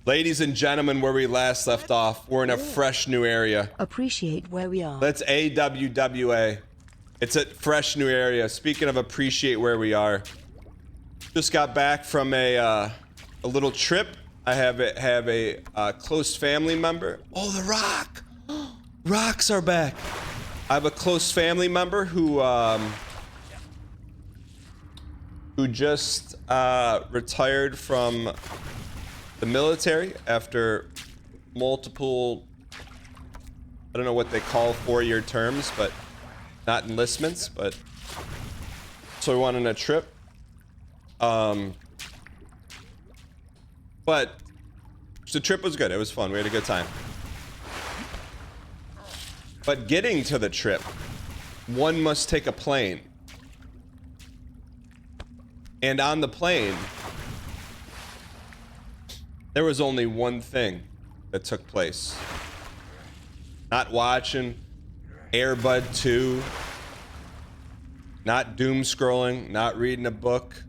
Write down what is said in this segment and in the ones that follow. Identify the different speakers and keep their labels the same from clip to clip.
Speaker 1: Ladies and gentlemen, where we last left off, we're in a fresh new area.
Speaker 2: Appreciate where we are.
Speaker 1: That's AWWA. It's a fresh new area. Speaking of appreciate where we are, just got back from a little trip. I have a close family member. Oh, the Rock! Rocks are back. I have a close family member who just retired from the military after multiple, I don't know what they call 4-year terms, but not enlistments, but so we went on a trip. But the trip was good. It was fun. We had a good time. But getting to the trip, one must take a plane. And on the plane, there was only one thing that took place. Not watching Airbud 2, not doom scrolling, not reading a book.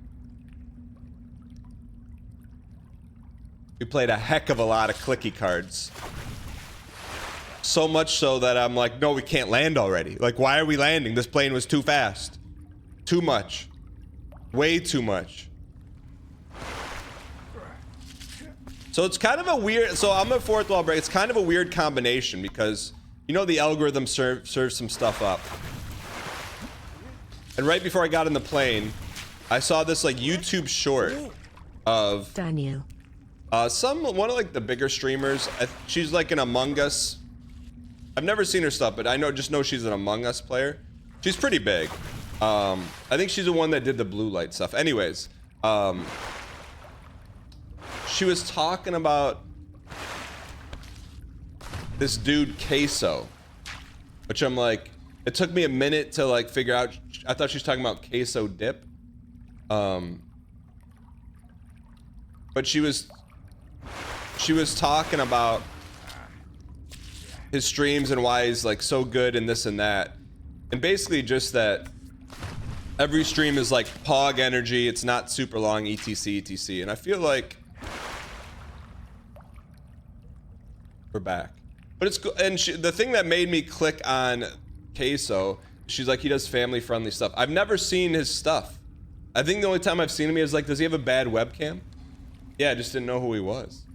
Speaker 1: We played a heck of a lot of clicky cards. So much so that I'm like, no, we can't land already. Like, why are we landing? This plane was too fast. Too much. Way too much. So it's kind of a weird, so I'm a fourth wall break. It's kind of a weird combination because, you know, the algorithm serves some stuff up. And right before I got in the plane, I saw this like YouTube short of
Speaker 2: Daniel.
Speaker 1: one of like the bigger streamers. She's like an Among Us. I've never seen her stuff, but I just know she's an Among Us player. She's pretty big. I think she's the one that did the blue light stuff. Anyways, she was talking about this dude Queso, which I'm like, it took me a minute to like figure out. I thought she was talking about queso dip. But she was talking about his streams and why he's like so good and this and that, and basically just that every stream is like pog energy, it's not super long, etc. And I feel like we're back, but it's good. And the thing that made me click on Queso, she's like, he does family friendly stuff. I've never seen his stuff. I think the only time I've seen him is like, does he have a bad webcam? Yeah, I just didn't know who he was.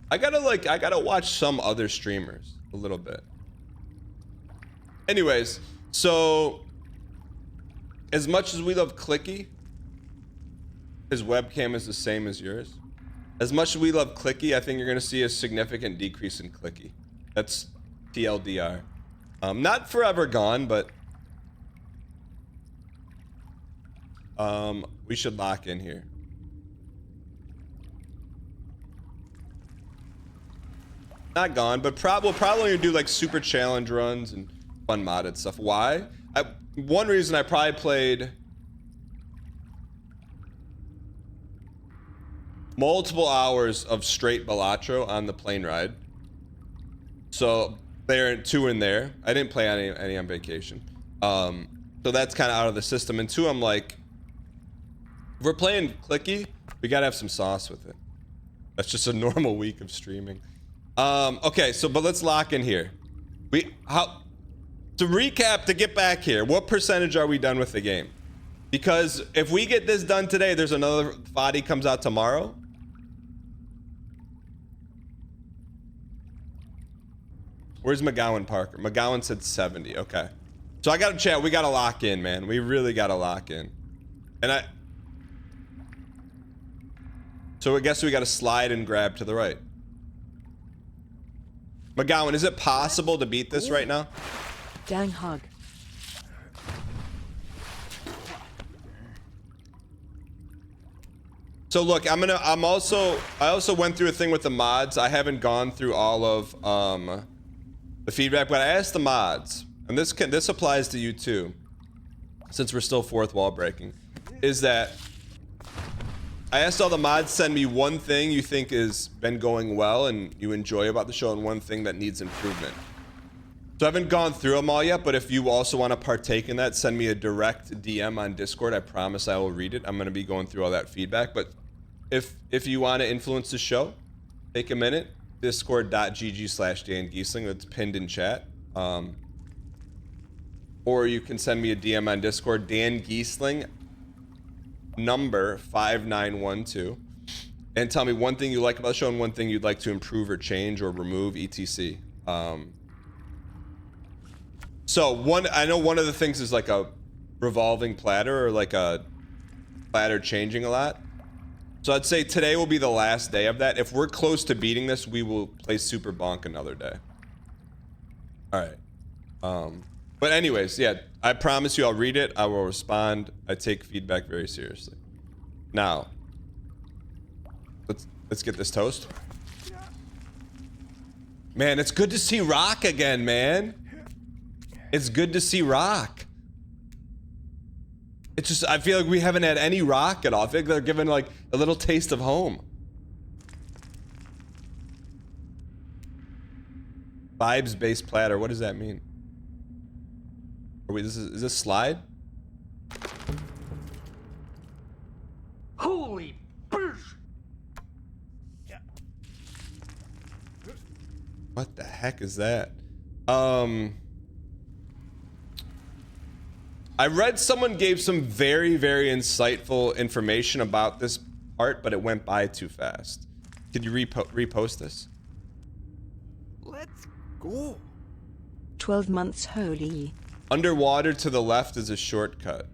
Speaker 1: I gotta watch some other streamers a little bit. Anyways, so as much as we love Clicky, his webcam is the same as yours. As much as we love Clicky, I think you're gonna see a significant decrease in Clicky. That's TLDR. Not forever gone, but we should lock in here. Not gone, but we'll probably do like super challenge runs and fun modded stuff. Why? One reason I probably played multiple hours of straight Balatro on the plane ride. So there are 2 in there. I didn't play any on vacation. So that's kind of out of the system. And 2, I'm like, if we're playing Clicky, we gotta have some sauce with it. That's just a normal week of streaming. Okay, so but let's lock in here. To recap, to get back here, what percentage are we done with the game? Because if we get this done today, there's another VOD comes out tomorrow. Where's McGowan Parker? McGowan said 70. Okay. So I gotta chat. We gotta lock in, man. We really gotta lock in. And so I guess we gotta slide and grab to the right. McGowan, is it possible to beat this right now?
Speaker 2: Dang hug.
Speaker 1: So look, I also went through a thing with the mods. I haven't gone through all of the feedback, but I asked the mods, and this applies to you too, since we're still fourth wall breaking, is that I asked all the mods, send me one thing you think has been going well and you enjoy about the show and one thing that needs improvement. So I haven't gone through them all yet, but if you also want to partake in that, send me a direct DM on Discord. I promise I will read it. I'm going to be going through all that feedback, but if you want to influence the show, take a minute. Discord.gg/DanGheesling. It's pinned in chat. Or you can send me a DM on Discord, DanGheesling number 5912, and tell me one thing you like about the show and one thing you'd like to improve or change or remove, etc. So I know one of the things is like a revolving platter, or like a platter changing a lot. So I'd say today will be the last day of that. If we're close to beating this, we will play Super Bonk another day. All right. But anyways, yeah, I promise you I'll read it. I will respond. I take feedback very seriously. Now, let's get this toast. Man, it's good to see Rock again, man. It's good to see Rock. It's just, I feel like we haven't had any Rock at all. I feel like they're giving like a little taste of home. Vibes-based platter, what does that mean? Are we, is this slide?
Speaker 3: Holy bitch!
Speaker 1: What the heck is that? I read someone gave some very, very insightful information about this part, but it went by too fast. Could you repost this?
Speaker 3: Let's go.
Speaker 2: 12 months holy.
Speaker 1: Underwater to the left is a shortcut.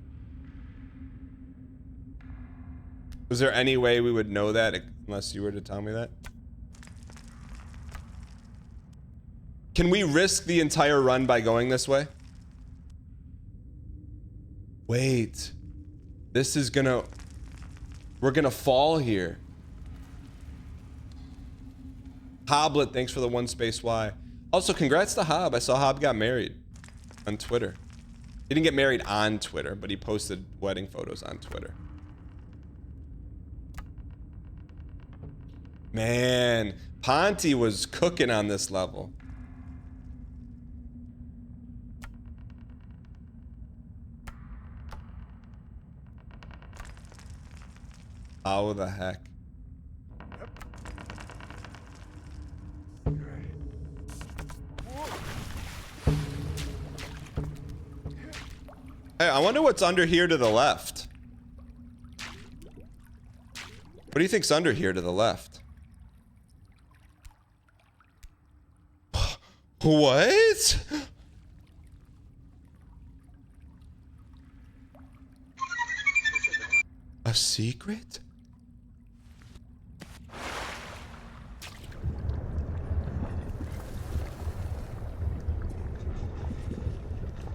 Speaker 1: Was there any way we would know that unless you were to tell me that? Can we risk the entire run by going this way? Wait. This is gonna... We're gonna fall here. Hoblet, thanks for the 1 space Y. Also, congrats to Hob. I saw Hob got married on Twitter. He didn't get married on Twitter, but he posted wedding photos on Twitter. Man, Ponty was cooking on this level. How the heck? Hey, I wonder what's under here to the left. What do you think's under here to the left? What? A secret?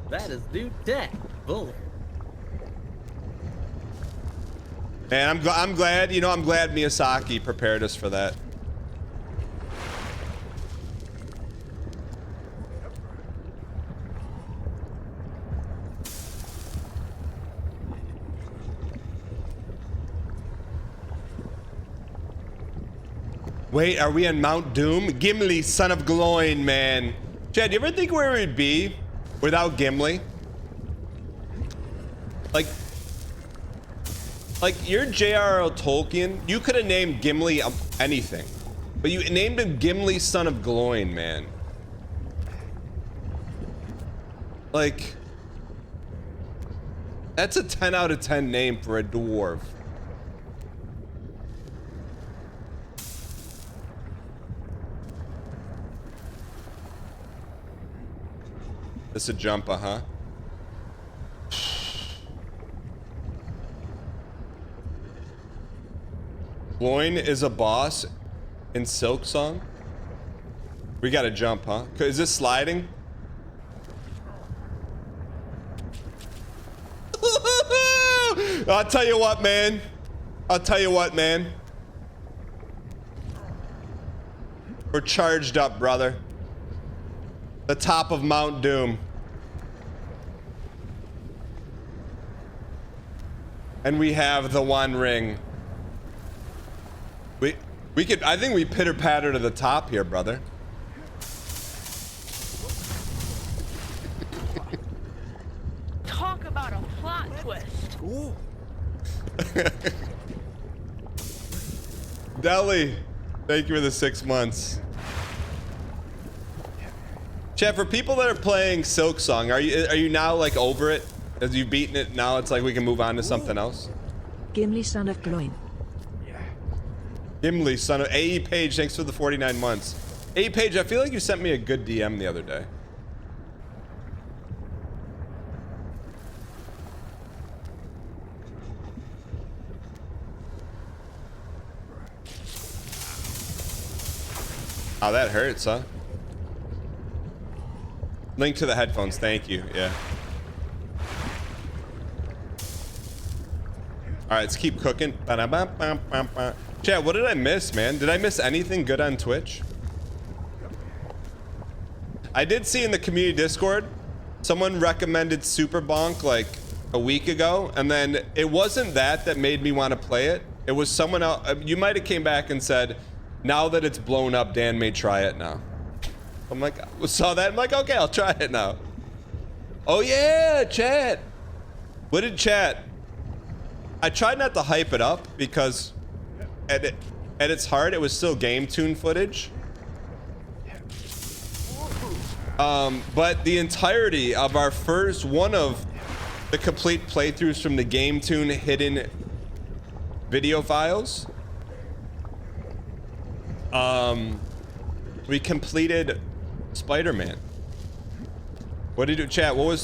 Speaker 4: That is new tech. Bull.
Speaker 1: Man, I'm glad, you know, I'm glad Miyazaki prepared us for that. Wait, are we on Mount Doom? Gimli, son of Gloin, man. Chad, you ever think where we'd be without Gimli? Like you're J.R.R. Tolkien. You could have named Gimli anything, but you named him Gimli, son of Gloin, man. Like, that's a 10 out of 10 name for a dwarf. This a jumper, huh? Gloin is a boss in Silk Song. We gotta jump, huh? Is this sliding? I'll tell you what, man. I'll tell you what, man. We're charged up, brother. The top of Mount Doom. And we have the One Ring. We could, I think we pitter patter to the top here, brother.
Speaker 5: Talk about a plot twist.
Speaker 3: Ooh.
Speaker 1: Deli, thank you for the 6 months. Chat, for people that are playing Silk Song, are you now like over it? As you've beaten it, now it's like we can move on to something else?
Speaker 2: Gimli, son of Gloin.
Speaker 1: Gimli, son of AE Page, thanks for the 49 months. AE Page, I feel like you sent me a good DM the other day. Oh, that hurts, huh? Link to the headphones, thank you, yeah. All right, let's keep cooking. Chat, what did I miss, man? Did I miss anything good on Twitch? I did see in the community Discord, someone recommended Super Bonk like a week ago, and then it wasn't that made me want to play it. It was someone else. You might have came back and said, now that it's blown up, Dan may try it now. I'm like, saw that, I'm like, okay, I'll try it now. Oh yeah, chat. What did chat? I tried not to hype it up because at its heart, it was still game tune footage. But the entirety of our first one of the complete playthroughs from the game tune hidden video files, we completed Spider-Man. What did you do, chat? What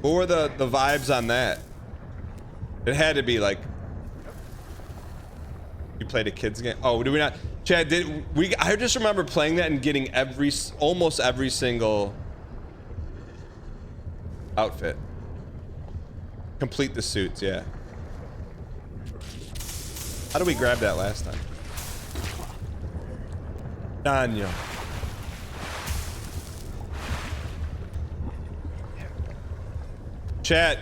Speaker 1: were the vibes on that? It had to be like, you played a kid's game. Oh, did we not? Chad, did we? I just remember playing that and getting almost every single outfit. Complete the suits, yeah. How did we grab that last time? Daniel. Chat.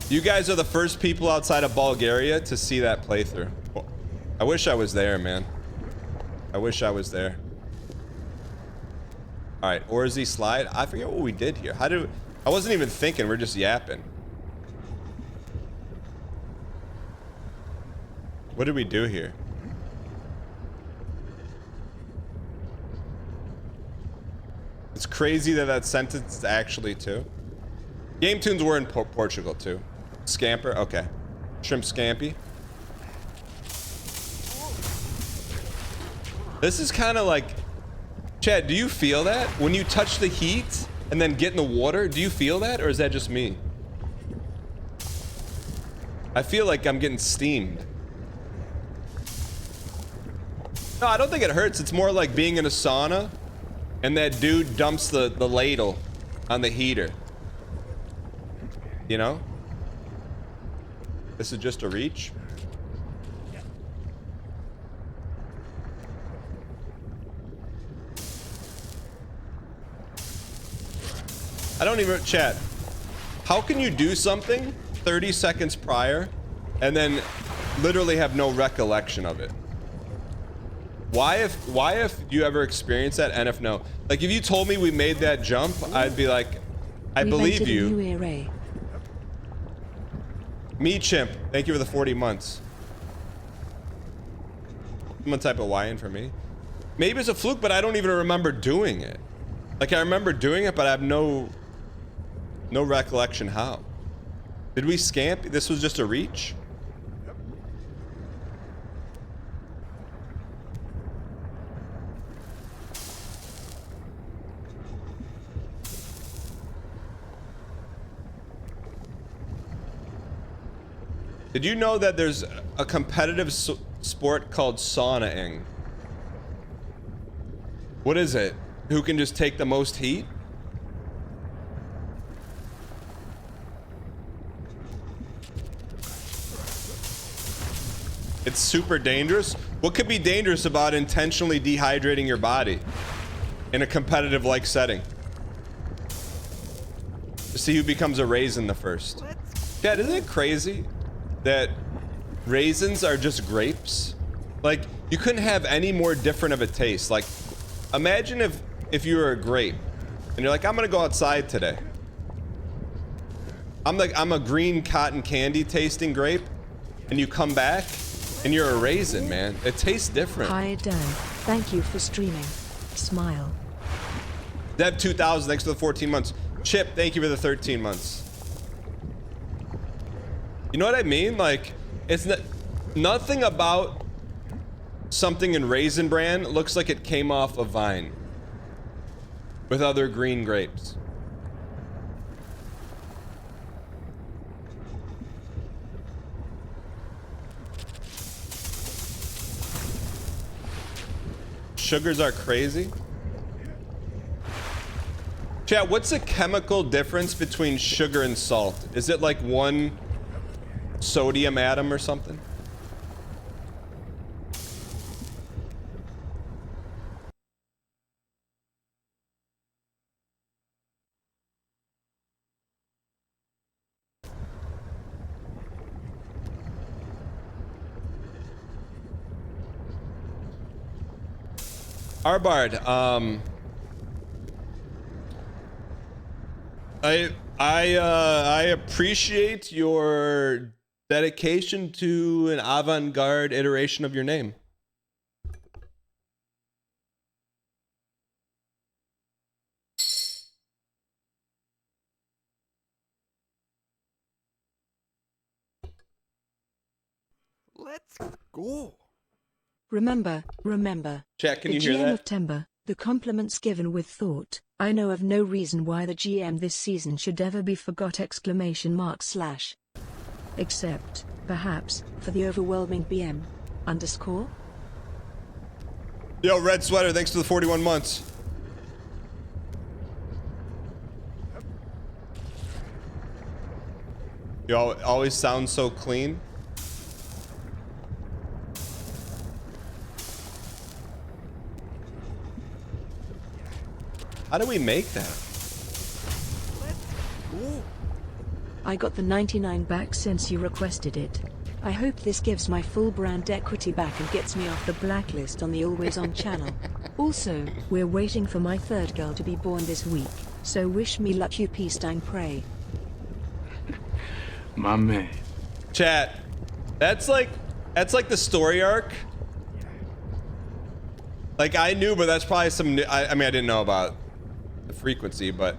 Speaker 1: You guys are the first people outside of Bulgaria to see that playthrough. I wish I was there, man. I wish I was there. All right, Orzi slide. I forget what we did here. I wasn't even thinking. We're just yapping. What did we do here? It's crazy that sentence is actually too. Game tunes were in Portugal too. Scamper, okay. Shrimp Scampy. This is kind of like, Chad, do you feel that? When you touch the heat and then get in the water, do you feel that? Or is that just me? I feel like I'm getting steamed. No, I don't think it hurts. It's more like being in a sauna and that dude dumps the ladle on the heater. You know? This is just a reach. I don't even chat. How can you do something 30 seconds prior and then literally have no recollection of it? Why if you ever experienced that, and if no? Like if you told me we made that jump, I'd be like, I believe you. Me Chimp, thank you for the 40 months. Someone type a Y in for me. Maybe it's a fluke, but I don't even remember doing it. Like I remember doing it, but I have no recollection how. Did we scamp? This was just a reach? Did you know that there's a competitive sport called saunaing? What is it? Who can just take the most heat? It's super dangerous. What could be dangerous about intentionally dehydrating your body in a competitive-like setting? To see who becomes a raisin the first. Dad, isn't it crazy that raisins are just grapes? Like, you couldn't have any more different of a taste. Like, imagine if you were a grape and you're like, I'm gonna go outside today. I'm a green cotton candy tasting grape, and you come back And you're a raisin, man. It tastes different.
Speaker 2: Hi Dan, thank you for streaming. Smile.
Speaker 1: Dev 2000, thanks for the 14 months. Chip, thank you for the 13 months. You know what I mean? Like, it's not, nothing about something in Raisin Bran looks like it came off a vine with other green grapes. Sugars are crazy. Chat, what's the chemical difference between sugar and salt? Is it like one sodium atom or something? Arbard, I appreciate your dedication to an avant-garde iteration of your name.
Speaker 3: Let's go.
Speaker 2: Remember.
Speaker 1: Chat, can
Speaker 2: The
Speaker 1: you hear
Speaker 2: GM
Speaker 1: that?
Speaker 2: of Timber, the compliments given with thought. I know of no reason why the GM this season should ever be forgot ! Except, perhaps, for the overwhelming BM. _
Speaker 1: Yo, Red Sweater, thanks for the 41 months. You always sound so clean. How do we make that?
Speaker 2: I got the 99 back since you requested it. I hope this gives my full brand equity back and gets me off the blacklist on the Always On channel. Also, we're waiting for my third girl to be born this week, so wish me luck, you peace and pray.
Speaker 6: My man.
Speaker 1: Chat, that's like the story arc. Like I knew, but that's probably some new, I mean I didn't know about the frequency, but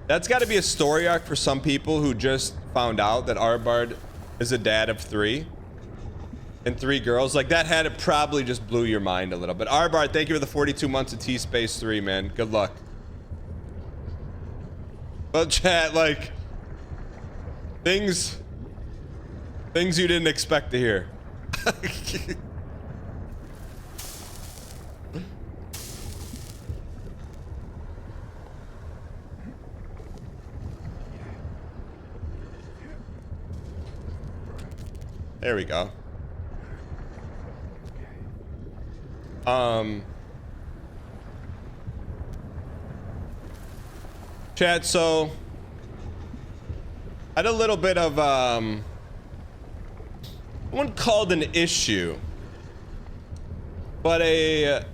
Speaker 1: that's got to be a story arc for some people who just found out that Arbard is a dad of 3 and 3 girls. Like that had to probably just blew your mind a little bit. Arbard, thank you for the 42 months of T-Space 3, man. Good luck. Well, chat, like things you didn't expect to hear. There we go. Chat, so I had a little bit of I wouldn't call it an issue, but a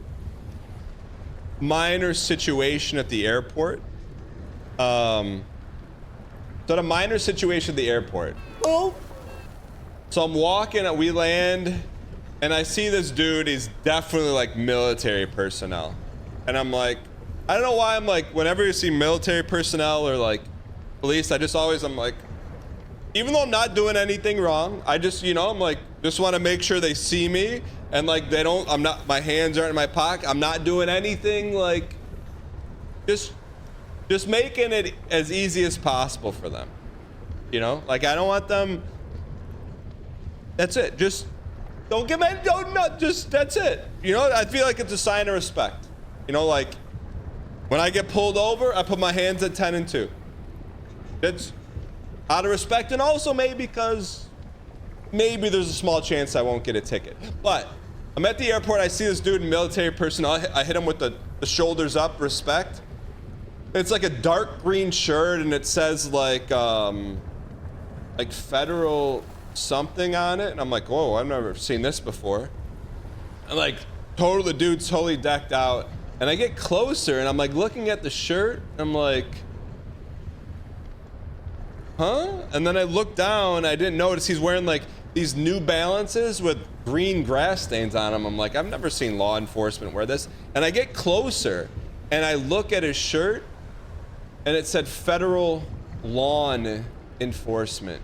Speaker 1: minor situation at the airport. So a minor situation at the airport. Oh. So I'm walking, we land, and I see this dude. He's definitely like military personnel, and I'm like, I don't know why I'm like, whenever you see military personnel or like police, I'm like, even though I'm not doing anything wrong, I just, you know, I'm like, just want to make sure they see me and like they don't, my hands aren't in my pocket. I'm not doing anything, like, just making it as easy as possible for them. You know, like I don't want them. That's it. Just don't give me, that's it. You know, I feel like it's a sign of respect. You know, like when I get pulled over, I put my hands at 10 and 2. It's out of respect, and also maybe because maybe there's a small chance I won't get a ticket. But I'm at the airport, I see this dude in military personnel. I hit him with the shoulders up, respect. It's like a dark green shirt, and it says like federal something on it, and I'm like, whoa, I've never seen this before. And like the dude's totally decked out, and I get closer and I'm like looking at the shirt, I'm like, huh? And then I look down, I didn't notice he's wearing like these New Balances with green grass stains on them. I'm like, I've never seen law enforcement wear this. And I get closer and I look at his shirt and it said federal lawn enforcement.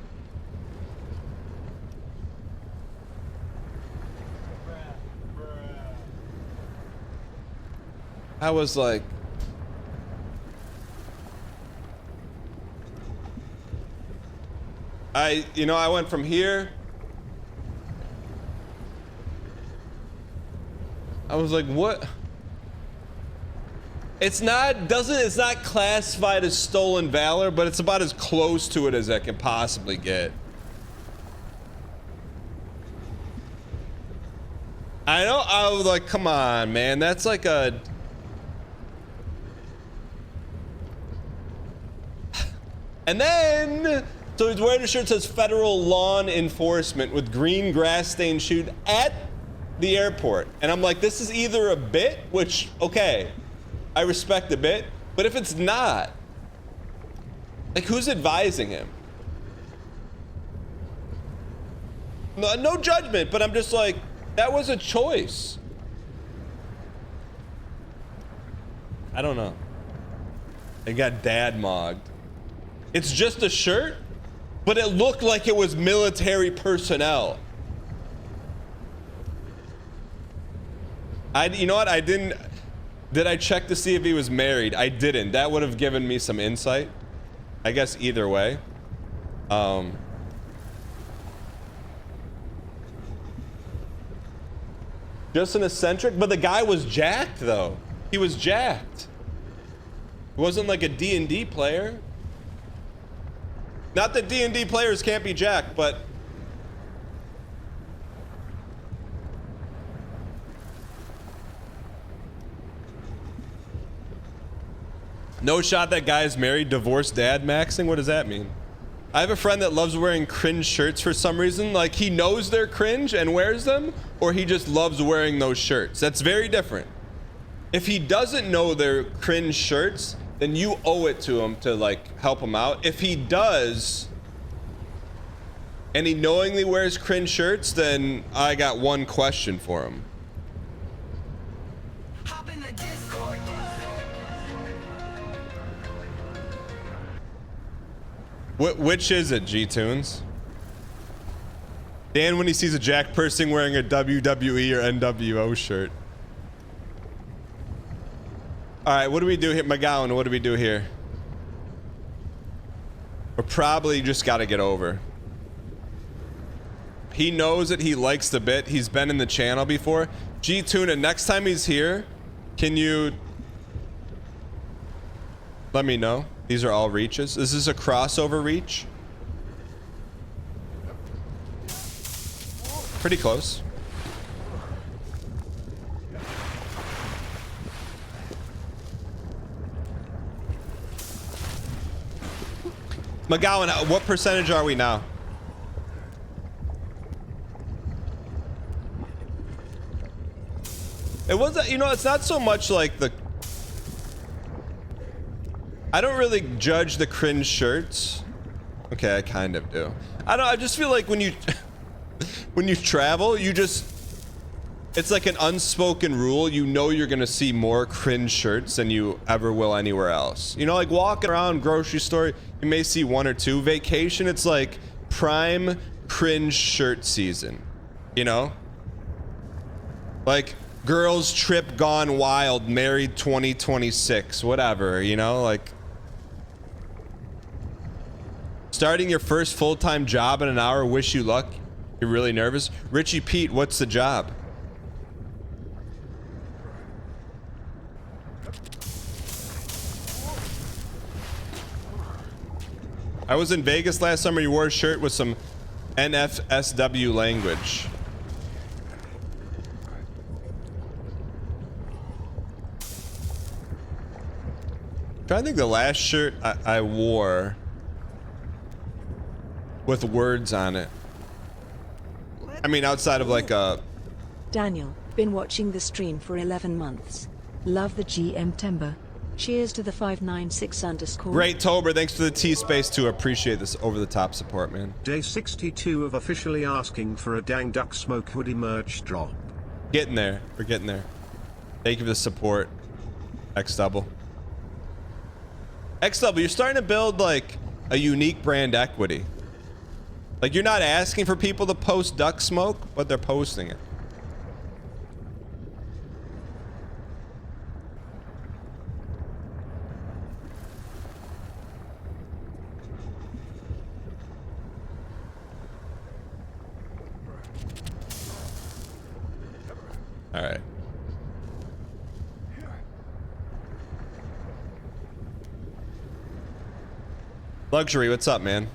Speaker 1: I was like, I went from here. I was like, what? It's not classified as stolen valor, but it's about as close to it as I can possibly get. I know, I was like, come on, man, that's like a... And then, so he's wearing a shirt that says federal lawn enforcement with green grass stained shoe at the airport. And I'm like, this is either a bit, which, okay, I respect a bit, but if it's not, like, who's advising him? No judgment, but I'm just like, that was a choice. I don't know. I got dad mogged. It's just a shirt, but it looked like it was military personnel. You know what? I didn't. Did I check to see if he was married? I didn't. That would have given me some insight. I guess either way. Just an eccentric, but the guy was jacked though. He was jacked. It wasn't like a D&D player. Not that D&D players can't be jacked, but no shot that guy's married, divorced dad maxing. What does that mean? I have a friend that loves wearing cringe shirts for some reason. Like, he knows they're cringe and wears them, or he just loves wearing those shirts. That's very different. If he doesn't know they're cringe shirts, then you owe it to him to, like, help him out. If he does, and he knowingly wears cringe shirts, then I got one question for him.
Speaker 6: Hop in the Discord.
Speaker 1: Which is it, G-Tunes? Dan, when he sees a Jack person wearing a WWE or NWO shirt. All right, what do we do here? McGowan, what do we do here? We're probably just got to get over. He knows that he likes the bit. He's been in the channel before. G-Tuna, next time he's here, can you let me know? These are all reaches. Is this a crossover reach? Pretty close. McGowan, what percentage are we now? It wasn't, you know, it's not so much like the... I don't really judge the cringe shirts. Okay, I kind of do. I just feel like when you when you travel, you just, it's like an unspoken rule. You know you're gonna see more cringe shirts than you ever will anywhere else. You know, like walking around grocery store, you may see one or two. Vacation, it's like prime cringe shirt season. You know? Like girls trip gone wild, married 2026, whatever, you know, like starting your first full-time job in an hour, wish you luck. You're really nervous. Richie Pete, what's the job? I was in Vegas last summer. You wore a shirt with some NFSW language. I'm trying to think the last shirt I wore with words on it. I mean, outside of like a...
Speaker 2: Daniel, been watching the stream for 11 months. Love the GM timber. Cheers to the 596_.
Speaker 1: Great, Tober. Thanks for the T-Space too. Appreciate this over-the-top support, man.
Speaker 6: Day 62 of officially asking for a Dang Duck Smoke hoodie merch drop.
Speaker 1: Getting there. We're getting there. Thank you for the support, X Double. X Double, you're starting to build like a unique brand equity. Like you're not asking for people to post duck smoke, but they're posting it. All right. Luxury, what's up, man?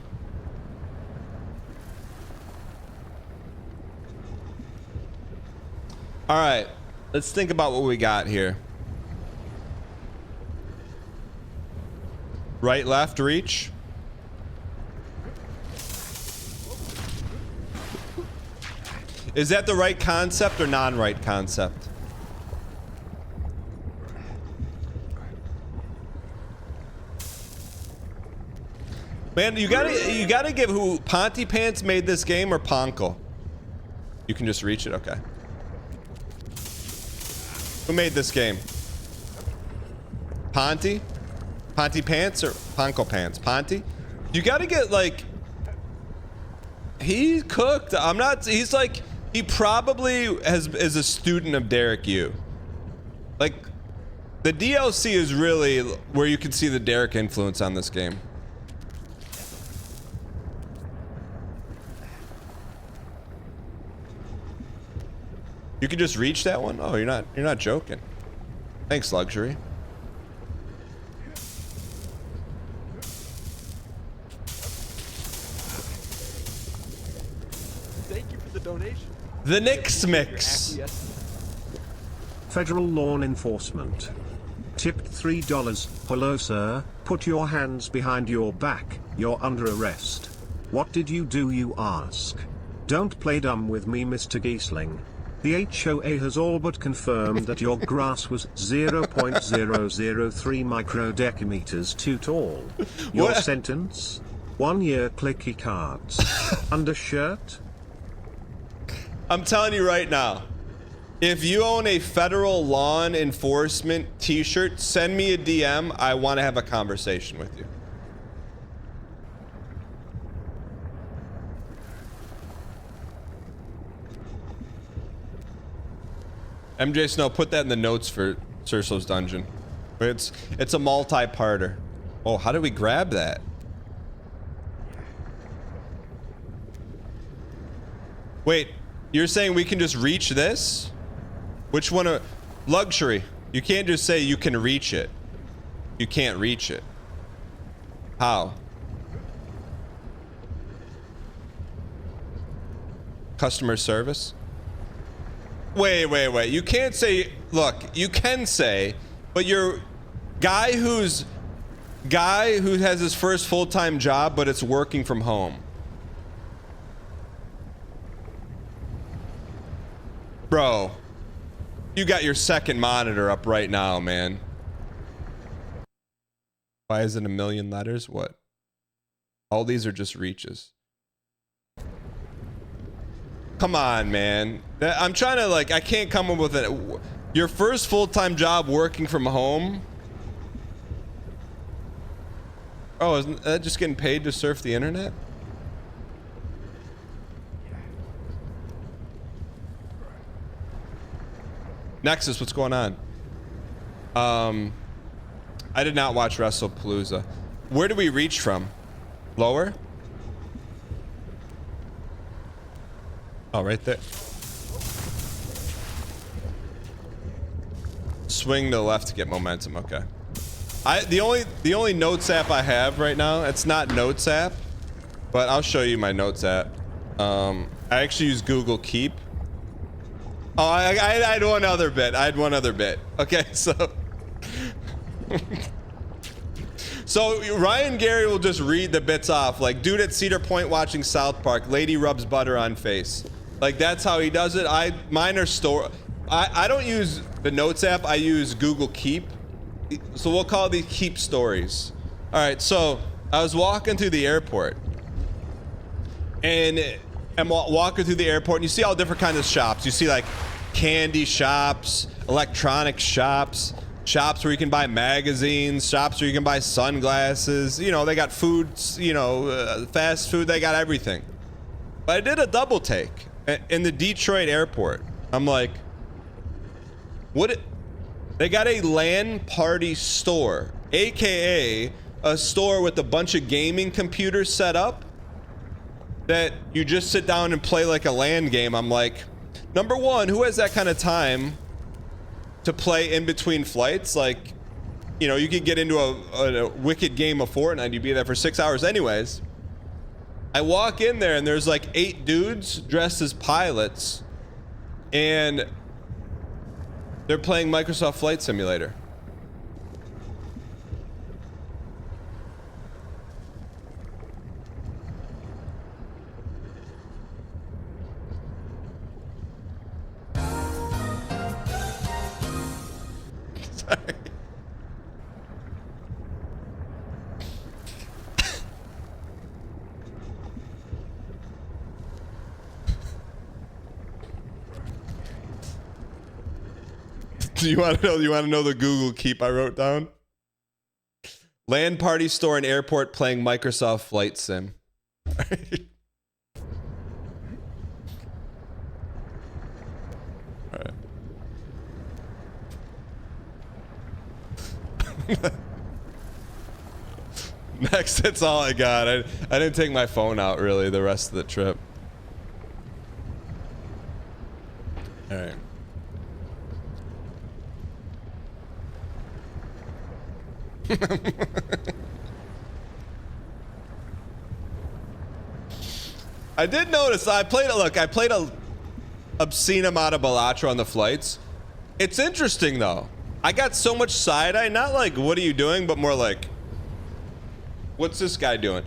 Speaker 1: All right, let's think about what we got here. Right, left, reach. Is that the right concept or non-right concept? Man, you gotta give who Ponty Pants made this game or Ponko? You can just reach it, okay. Who made this game? Ponty? Ponty Pants or Ponko Pants? Ponty? You gotta get like he cooked. I'm not. He's like he probably is a student of Derek Yu. Like the DLC is really where you can see the Derek influence on this game. You can just reach that one? Oh, you're not joking. Thanks, Luxury.
Speaker 3: Thank you for the donation.
Speaker 1: The Nix Mix.
Speaker 6: Federal Law Enforcement. Tipped $3. Hello, sir. Put your hands behind your back. You're under arrest. What did you do, you ask? Don't play dumb with me, Mr. Giesling. The HOA has all but confirmed that your grass was 0.003 microdecameters too tall. Your
Speaker 1: What?
Speaker 6: sentence? 1 year clicky cards. Undershirt?
Speaker 1: I'm telling you right now, if you own a federal law enforcement t-shirt, send me a DM. I want to have a conversation with you. MJ Snow, put that in the notes for Cerso's Dungeon. It's a multi-parter. Oh, how do we grab that? Wait, you're saying we can just reach this? Which one are luxury? You can't just say you can reach it. You can't reach it. How? Customer service? Wait. You can't say, look, you can say, but your guy who has his first full-time job, but it's working from home. Bro, you got your second monitor up right now, man. Why is it a million letters? What? All these are just reaches. Come on, man. I'm trying to like, I can't come up with it. Your first full-time job working from home? Oh, isn't that just getting paid to surf the internet? Nexus, what's going on? I did not watch WrestlePalooza. Where do we reach from? Lower? Oh, right there. Swing to the left to get momentum. Okay. The only notes app I have right now, it's not notes app, but I'll show you my notes app. I actually use Google Keep. Oh, I had one other bit. Okay, so so Ryan Gary will just read the bits off, like dude at Cedar Point watching South Park, lady rubs butter on face. Like that's how he does it. Mine are I don't use the notes app. I use Google Keep. So we'll call these keep stories. All right, so I was walking through the airport, and I'm walking through the airport, and you see all different kinds of shops. You see like candy shops, electronic shops, shops where you can buy magazines, shops where you can buy sunglasses. You know, they got foods, you know, fast food, they got everything. But I did a double take in the Detroit airport. I'm like, they got a LAN party store, AKA a store with a bunch of gaming computers set up that you just sit down and play like a LAN game. I'm like, number one, who has that kind of time to play in between flights? Like, you know, you could get into a wicked game of Fortnite, you'd be there for 6 hours anyways. I walk in there and there's like 8 dudes dressed as pilots, and they're playing Microsoft Flight Simulator. Sorry. Do you want to know? You want to know the Google keep I wrote down? LAN party store and airport playing Microsoft Flight Sim. All right. Next, that's all I got. I didn't take my phone out really the rest of the trip. All right. I did notice I played a obscene amount of Balatro on the flights. It's interesting though. I got so much side eye, not like what are you doing, but more like what's this guy doing?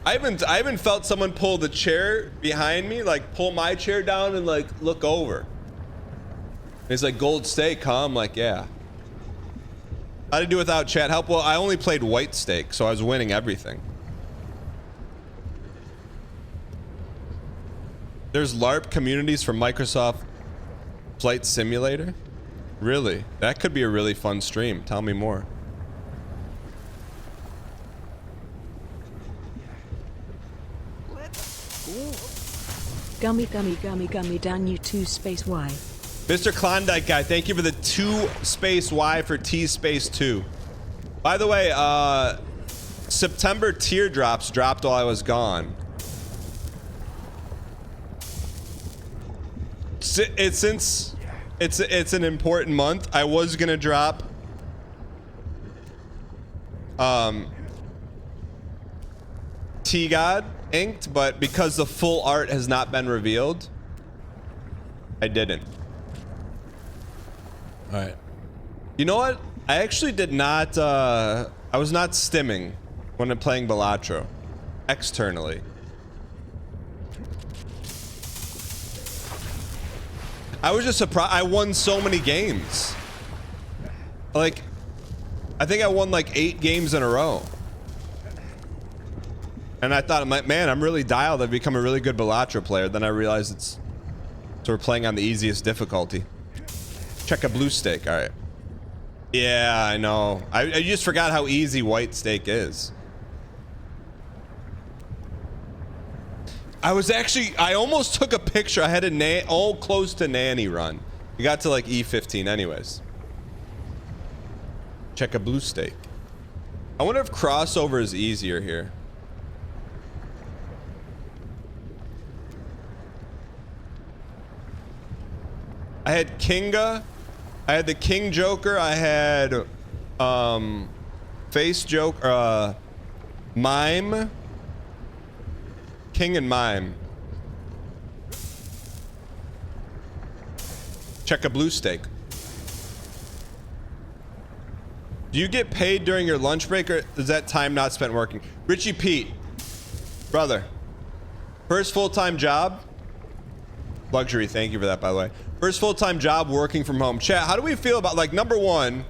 Speaker 1: I haven't felt someone pull the chair behind me, like pull my chair down and like look over. He's like, gold steak, huh? I'm like, yeah. How'd I do without chat help? Well, I only played white steak, so I was winning everything. There's LARP communities for Microsoft Flight Simulator? Really? That could be a really fun stream. Tell me more.
Speaker 2: Gummy down you 2 space Y.
Speaker 1: Mr. Klondike guy, thank you for the 2 space Y for T space 2. By the way, September teardrops dropped while I was gone. Since it's an important month, I was gonna drop T-God inked, but because the full art has not been revealed, I didn't. All right. You know what? I actually did not, I was not stimming when I'm playing Balatro. Externally. I was just surprised. I won so many games. Like, I think I won like 8 games in a row. And I thought, man, I'm really dialed. I've become a really good Balatro player. Then I realized it's, so we're playing on the easiest difficulty. Check a blue steak. All right. Yeah, I know. I just forgot how easy white steak is. I almost took a picture. I had a all close to nanny run. We got to like E15 anyways. Check a blue steak. I wonder if crossover is easier here. I had Kinga. I had the King Joker. I had Face Joker, Mime. King and Mime. Check a blue steak. Do you get paid during your lunch break, or is that time not spent working? Richie Pete, brother, first full-time job. Luxury, thank you for that, by the way. First full-time job working from home. Chat, how do we feel about, like, number one,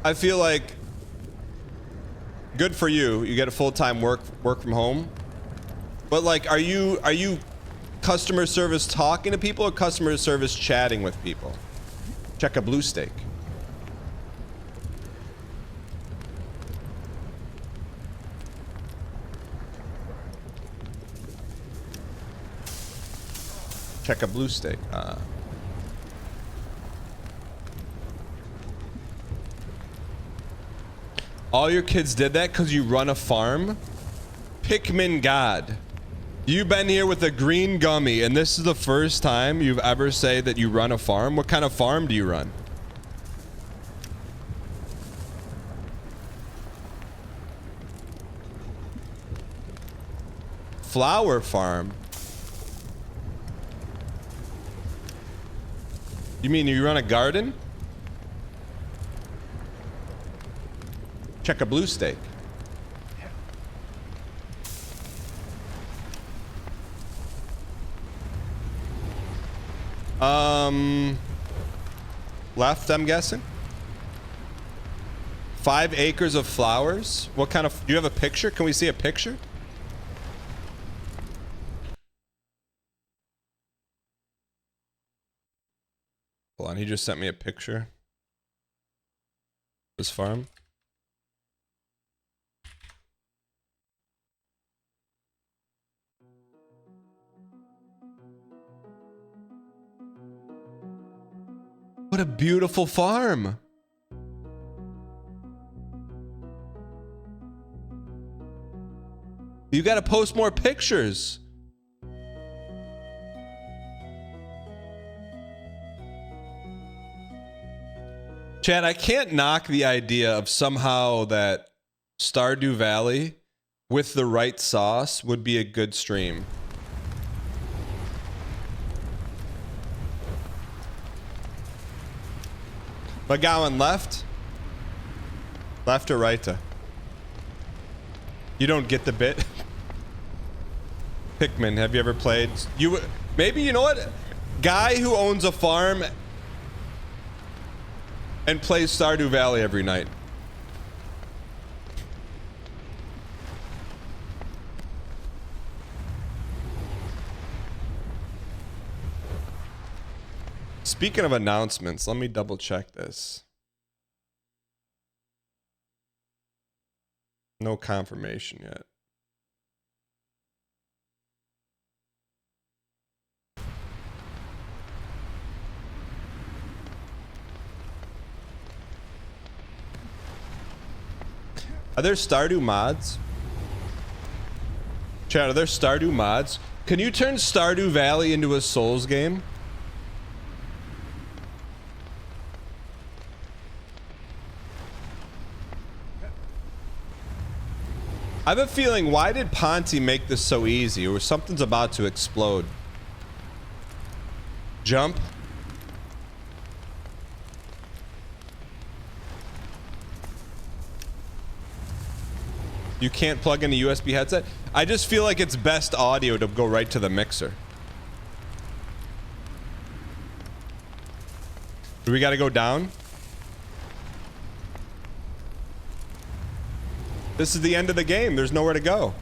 Speaker 1: I feel like good for you. You get a full-time work from home. But like, are you customer service talking to people or customer service chatting with people? Check a blue steak. Check a blue steak. All your kids did that because you run a farm? Pikmin God. You've been here with a green gummy and this is the first time you've ever said that you run a farm? What kind of farm do you run? Flower farm? You mean you run a garden? Check a blue steak. Left, I'm guessing. 5 acres of flowers. What kind of, do you have a picture? Can we see a picture? Hold on, he just sent me a picture. This farm. What a beautiful farm. You got to post more pictures. Chad, I can't knock the idea of somehow that Stardew Valley with the right sauce would be a good stream. McGowan left? Left or right? You don't get the bit? Pikmin, have you ever played? Maybe, you know what? Guy who owns a farm and plays Stardew Valley every night. Speaking of announcements, let me double check this. No confirmation yet. Are there Stardew mods? Chat, are there Stardew mods? Can you turn Stardew Valley into a Souls game? I have a feeling, why did Ponty make this so easy? Or something's about to explode. Jump. You can't plug in a USB headset? I just feel like it's best audio to go right to the mixer. Do we gotta go down? This is the end of the game. There's nowhere to go.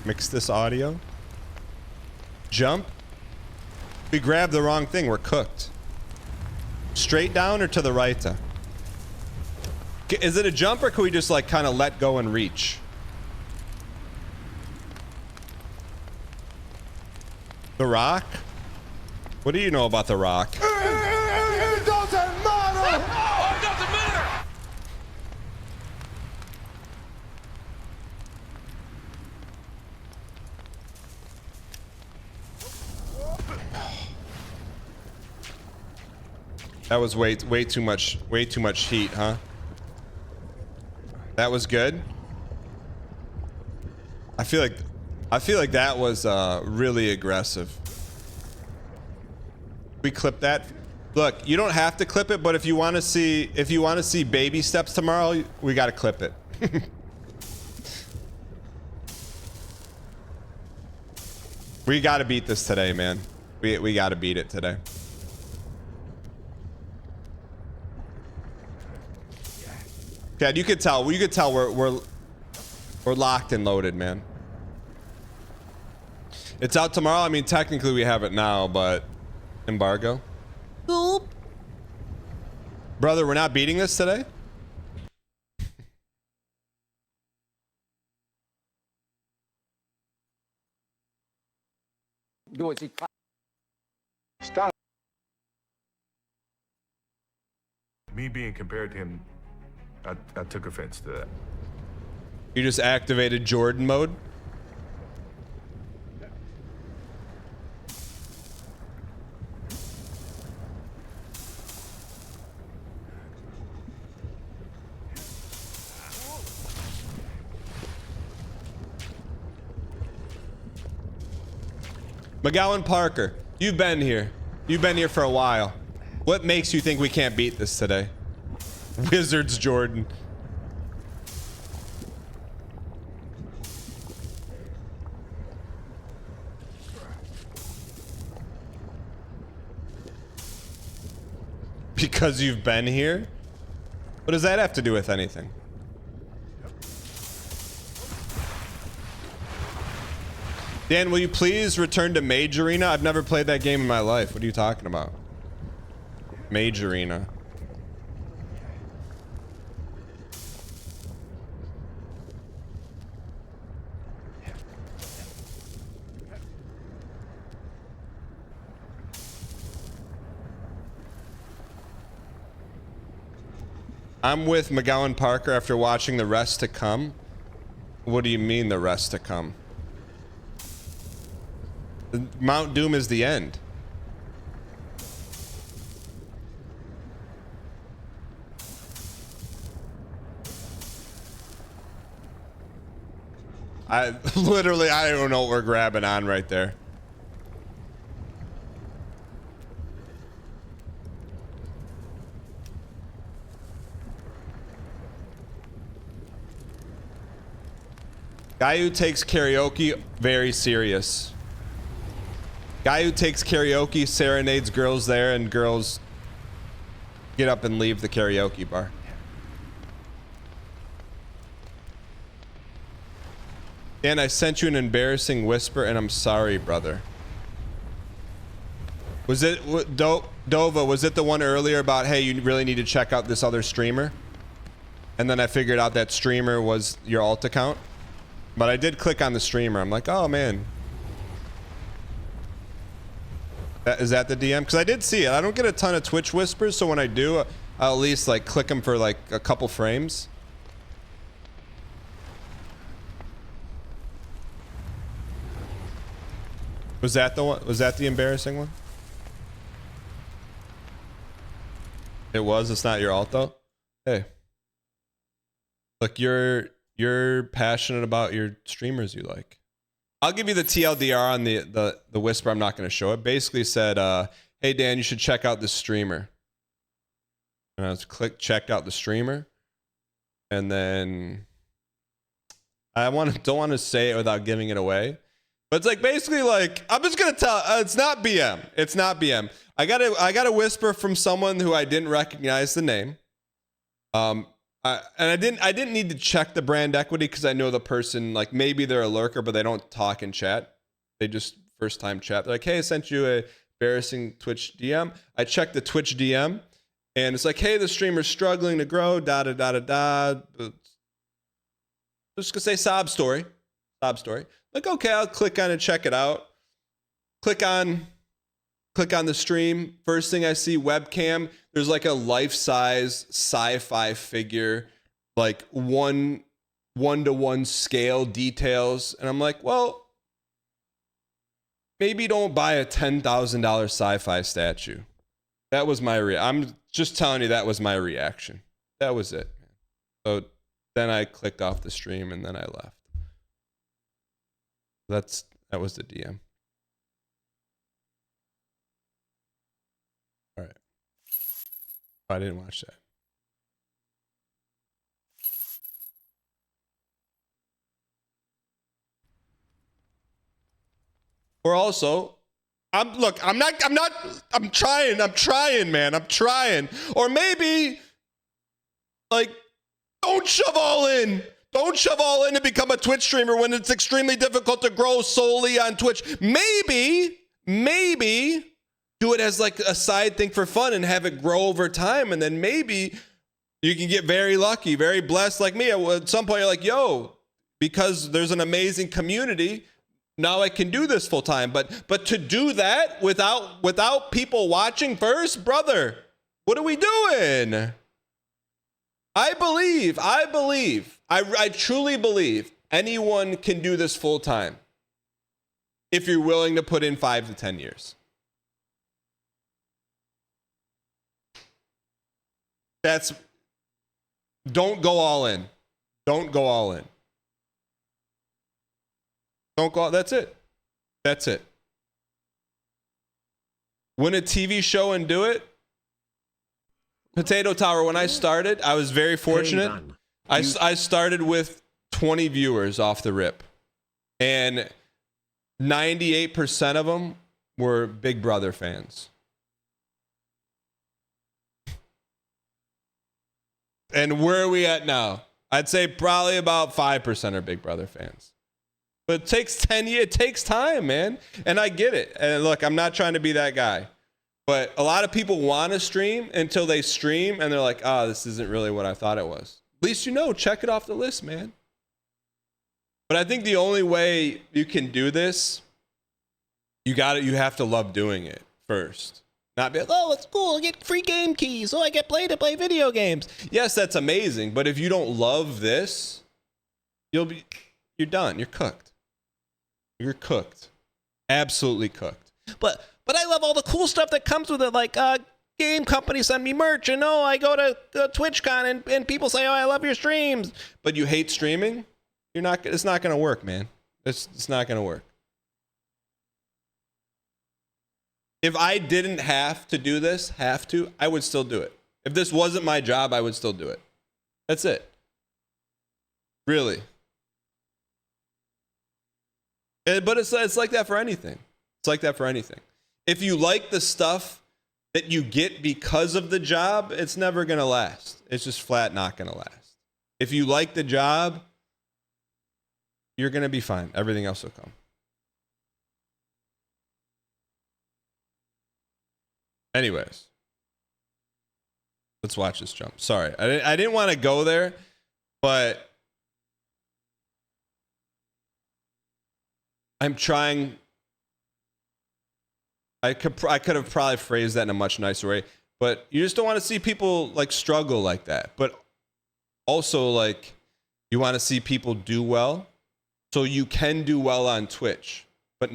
Speaker 1: Mix this audio. Jump. We grabbed the wrong thing. We're cooked. Straight down or to the right? Is it a jump or can we just like kind of let go and reach? The Rock? What do you know about The Rock?
Speaker 7: It doesn't matter!
Speaker 3: Oh, it doesn't matter!
Speaker 1: That was way too much heat, huh? That was good. I feel like that was really aggressive. We clip that. Look, you don't have to clip it, but if you want to see baby steps tomorrow, we got to clip it. We got to beat this today, man. We got to beat it today. Chad, you could tell. You could tell we're locked and loaded, man. It's out tomorrow. I mean, technically we have it now, but embargo. Oop. Brother, we're not beating this today.
Speaker 7: Stop.
Speaker 8: Me being compared to him, I took offense to that.
Speaker 1: You just activated Jordan mode. McGowan Parker, you've been here. You've been here for a while. What makes you think we can't beat this today? Wizards Jordan. Because you've been here? What does that have to do with anything? Dan, will you please return to Mage Arena? I've never played that game in my life. What are you talking about? Mage Arena. I'm with McGowan Parker after watching The Rest to Come. What do you mean, The Rest to Come? Mount Doom is the end. I don't know what we're grabbing on right there. Guy who takes karaoke very serious. Guy who takes karaoke, serenades girls there, and girls get up and leave the karaoke bar. Dan, I sent you an embarrassing whisper, and I'm sorry, brother. Was it Dova? Was it the one earlier about, hey, you really need to check out this other streamer? And then I figured out that streamer was your alt account. But I did click on the streamer. I'm like, oh man. Is that the DM? Because I did see it. I don't get a ton of Twitch whispers, so when I do, I'll at least like click them for like a couple frames. Was that the one? Was that the embarrassing one? It was. It's not your alt though. Hey, look, you're passionate about your streamers you like. I'll give you the TLDR on the whisper. I'm not going to show it. Basically said, hey Dan, you should check out this streamer. And I was checked out the streamer, and then I don't want to say it without giving it away. But it's like basically like I'm just gonna tell. It's not BM. It's not BM. I got a whisper from someone who I didn't recognize the name. And I didn't need to check the brand equity because I know the person. Like maybe they're a lurker, but they don't talk in chat. They just first time chat. They're like, hey, I sent you a embarrassing Twitch DM. I checked the Twitch DM, and it's like, hey, the streamer's struggling to grow. Da da da da da. Just gonna say sob story. Sob story. Like, okay, I'll click on it, check it out. Click on the stream. First thing I see, webcam. There's like a life-size sci-fi figure, like one-to-one scale details. And I'm like, well, maybe don't buy a $10,000 sci-fi statue. That was my I'm just telling you that was my reaction. That was it. So then I clicked off the stream and then I left. That was the DM. All right. I didn't watch that. Or also, I'm trying, man. I'm trying. Or maybe like Don't shove all in. Don't shove all in to become a Twitch streamer when it's extremely difficult to grow solely on Twitch. Maybe do it as like a side thing for fun and have it grow over time. And then maybe you can get very lucky, very blessed like me. At some point, you're like, yo, because there's an amazing community, now I can do this full time. But to do that without people watching first, brother, what are we doing? I truly believe anyone can do this full time if you're willing to put in 5 to 10 years. Don't go all in. Don't go all in. Don't go. That's it. That's it. Win a TV show and do it. Potato Tower, when I started, I was very fortunate. I started with 20 viewers off the rip. And 98% of them were Big Brother fans. And where are we at now? I'd say probably about 5% are Big Brother fans. But it takes 10 years. It takes time, man. And I get it. And look, I'm not trying to be that guy. But a lot of people want to stream until they stream and they're like, oh, this isn't really what I thought it was. At least you know, check it off the list, man. But I think the only way you can do this, you have to love doing it first. Not be like, oh, it's cool, I get free game keys, I get to play video games. Yes, that's amazing, but if you don't love this, you're done. You're cooked. You're cooked. Absolutely cooked. But I love all the cool stuff that comes with it, like game companies send me merch, and I go to TwitchCon and people say, oh, I love your streams. But you hate streaming? It's not gonna work, man. It's not gonna work. If I didn't have to do this, I would still do it. If this wasn't my job, I would still do it. That's it. Really. But it's like that for anything. It's like that for anything. If you like the stuff that you get because of the job, it's never going to last. It's just flat not going to last. If you like the job, you're going to be fine. Everything else will come. Anyways, let's watch this jump. Sorry, I didn't want to go there, but I'm trying. I could have probably phrased that in a much nicer way, but you just don't want to see people like struggle like that. But also, like, you want to see people do well, so you can do well on Twitch, but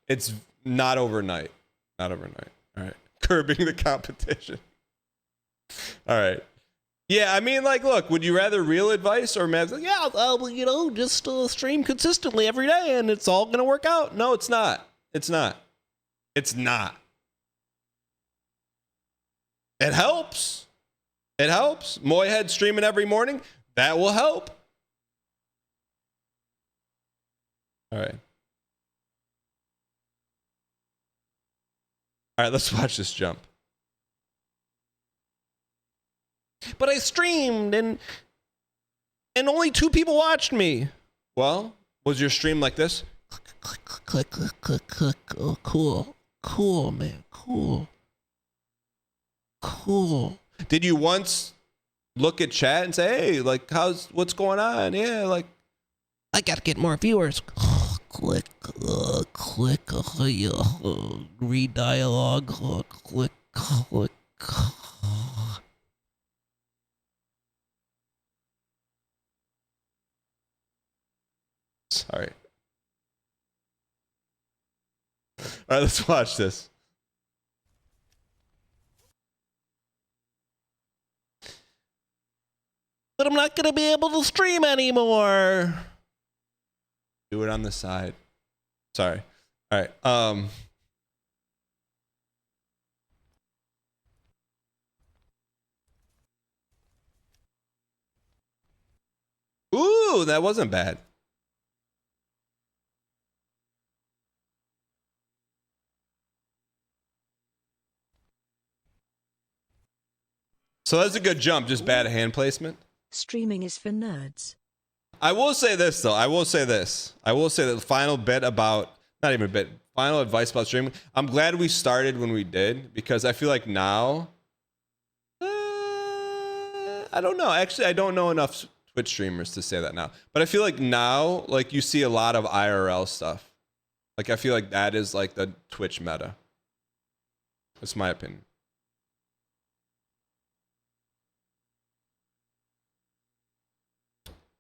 Speaker 1: it's not overnight. Not overnight. All right. Curbing the competition. All right. Yeah, I mean, like, look, would you rather real advice or Mavs? Like, yeah, just stream consistently every day and it's all going to work out. No, it's not. It's not. It's not. It helps. It helps. Moyhead streaming every morning. That will help. All right. All right, let's watch this jump. But I streamed and only 2 people watched me. Well, was your stream like this? Click. Oh, cool, man. Cool. Did you once look at chat and say, hey, like, what's going on? Yeah, like, I gotta get more viewers. Click, read dialogue, click. Sorry. All right, let's watch this. But I'm not gonna be able to stream anymore. Do it on the side. Sorry. All right. Ooh, that wasn't bad. So that's a good jump, just bad hand placement.
Speaker 2: Streaming is for nerds.
Speaker 1: I will say this though. I will say this. I will say that the final bit about, not even a bit, final advice about streaming. I'm glad we started when we did, because I feel like now, I don't know. Actually, I don't know enough Twitch streamers to say that now. But I feel like now, like, you see a lot of IRL stuff. Like, I feel like that is like the Twitch meta. That's my opinion.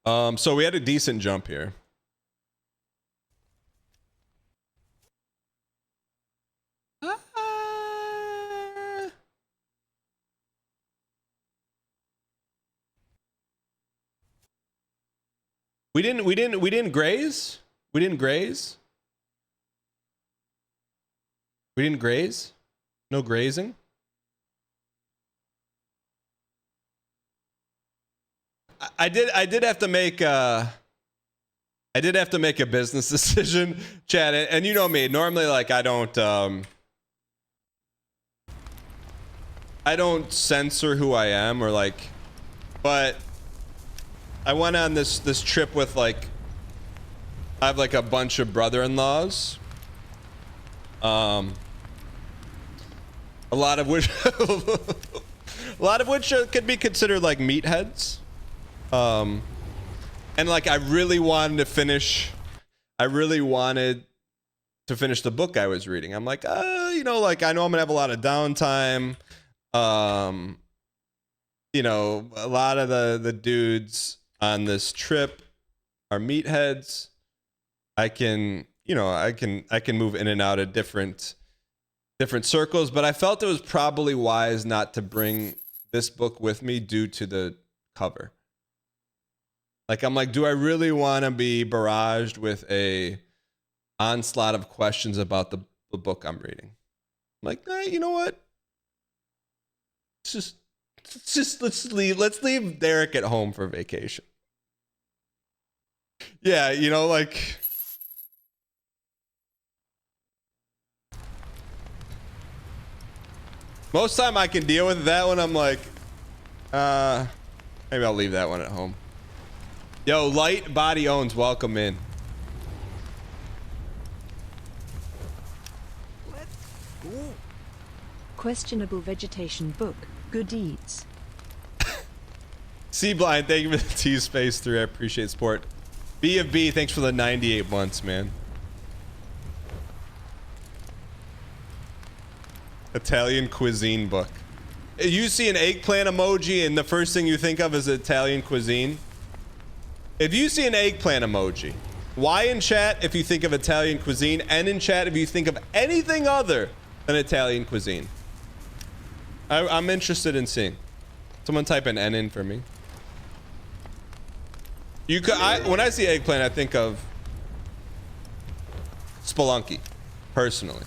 Speaker 1: So we had a decent jump here. We didn't graze? We didn't graze? We didn't graze? No grazing? I did have to make a business decision, Chad, and you know me. Normally, like, I don't censor who I am, or like, but I went on this trip with, like, I have like a bunch of brother-in-laws, a lot of which could be considered like meatheads. And like, I really wanted to finish the book I was reading. I'm like, you know, like, I know I'm gonna have a lot of downtime. You know, a lot of the dudes on this trip are meatheads. I can move in and out of different circles, but I felt it was probably wise not to bring this book with me due to the cover. Like, I'm like, do I really want to be barraged with a onslaught of questions about the book I'm reading? I'm like, you know what? Let's leave Derek at home for vacation. Yeah, you know, like, most time I can deal with that one. I'm like, maybe I'll leave that one at home. Yo, Light Body Owns, welcome in.
Speaker 2: Questionable vegetation book. Good eats.
Speaker 1: C Blind, thank you for the T Space 3. I appreciate support. B of B, thanks for the 98 months, man. Italian cuisine book. You see an eggplant emoji and the first thing you think of is Italian cuisine. If you see an eggplant emoji, Y in chat if you think of Italian cuisine, N in chat if you think of anything other than Italian cuisine. I'm interested in seeing. Someone type an N in for me. You could. When I see eggplant, I think of Spelunky, personally.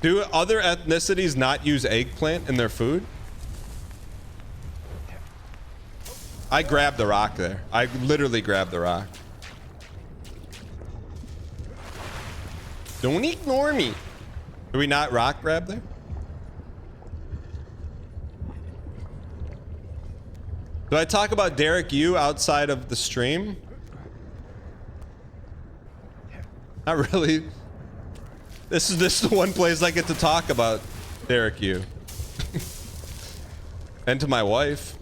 Speaker 1: Do other ethnicities not use eggplant in their food? I grabbed the rock there. I literally grabbed the rock. Don't ignore me. Did we not rock grab there? Do I talk about Derek Yu outside of the stream? Not really. This is the one place I get to talk about Derek Yu. And to my wife.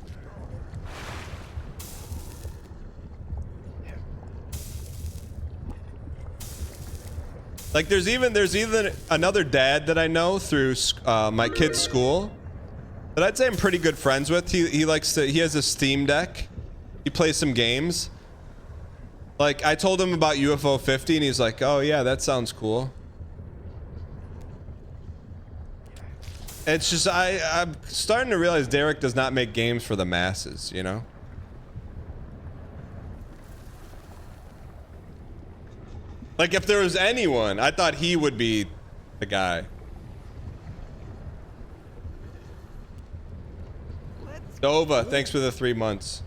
Speaker 1: Like, there's even another dad that I know through my kid's school that I'd say I'm pretty good friends with. He has a Steam Deck. He plays some games. Like, I told him about UFO 50 and he's like, oh yeah, that sounds cool. It's just, I'm starting to realize Derek does not make games for the masses, you know? Like, if there was anyone, I thought he would be the guy. Dova, thanks for the 3 months.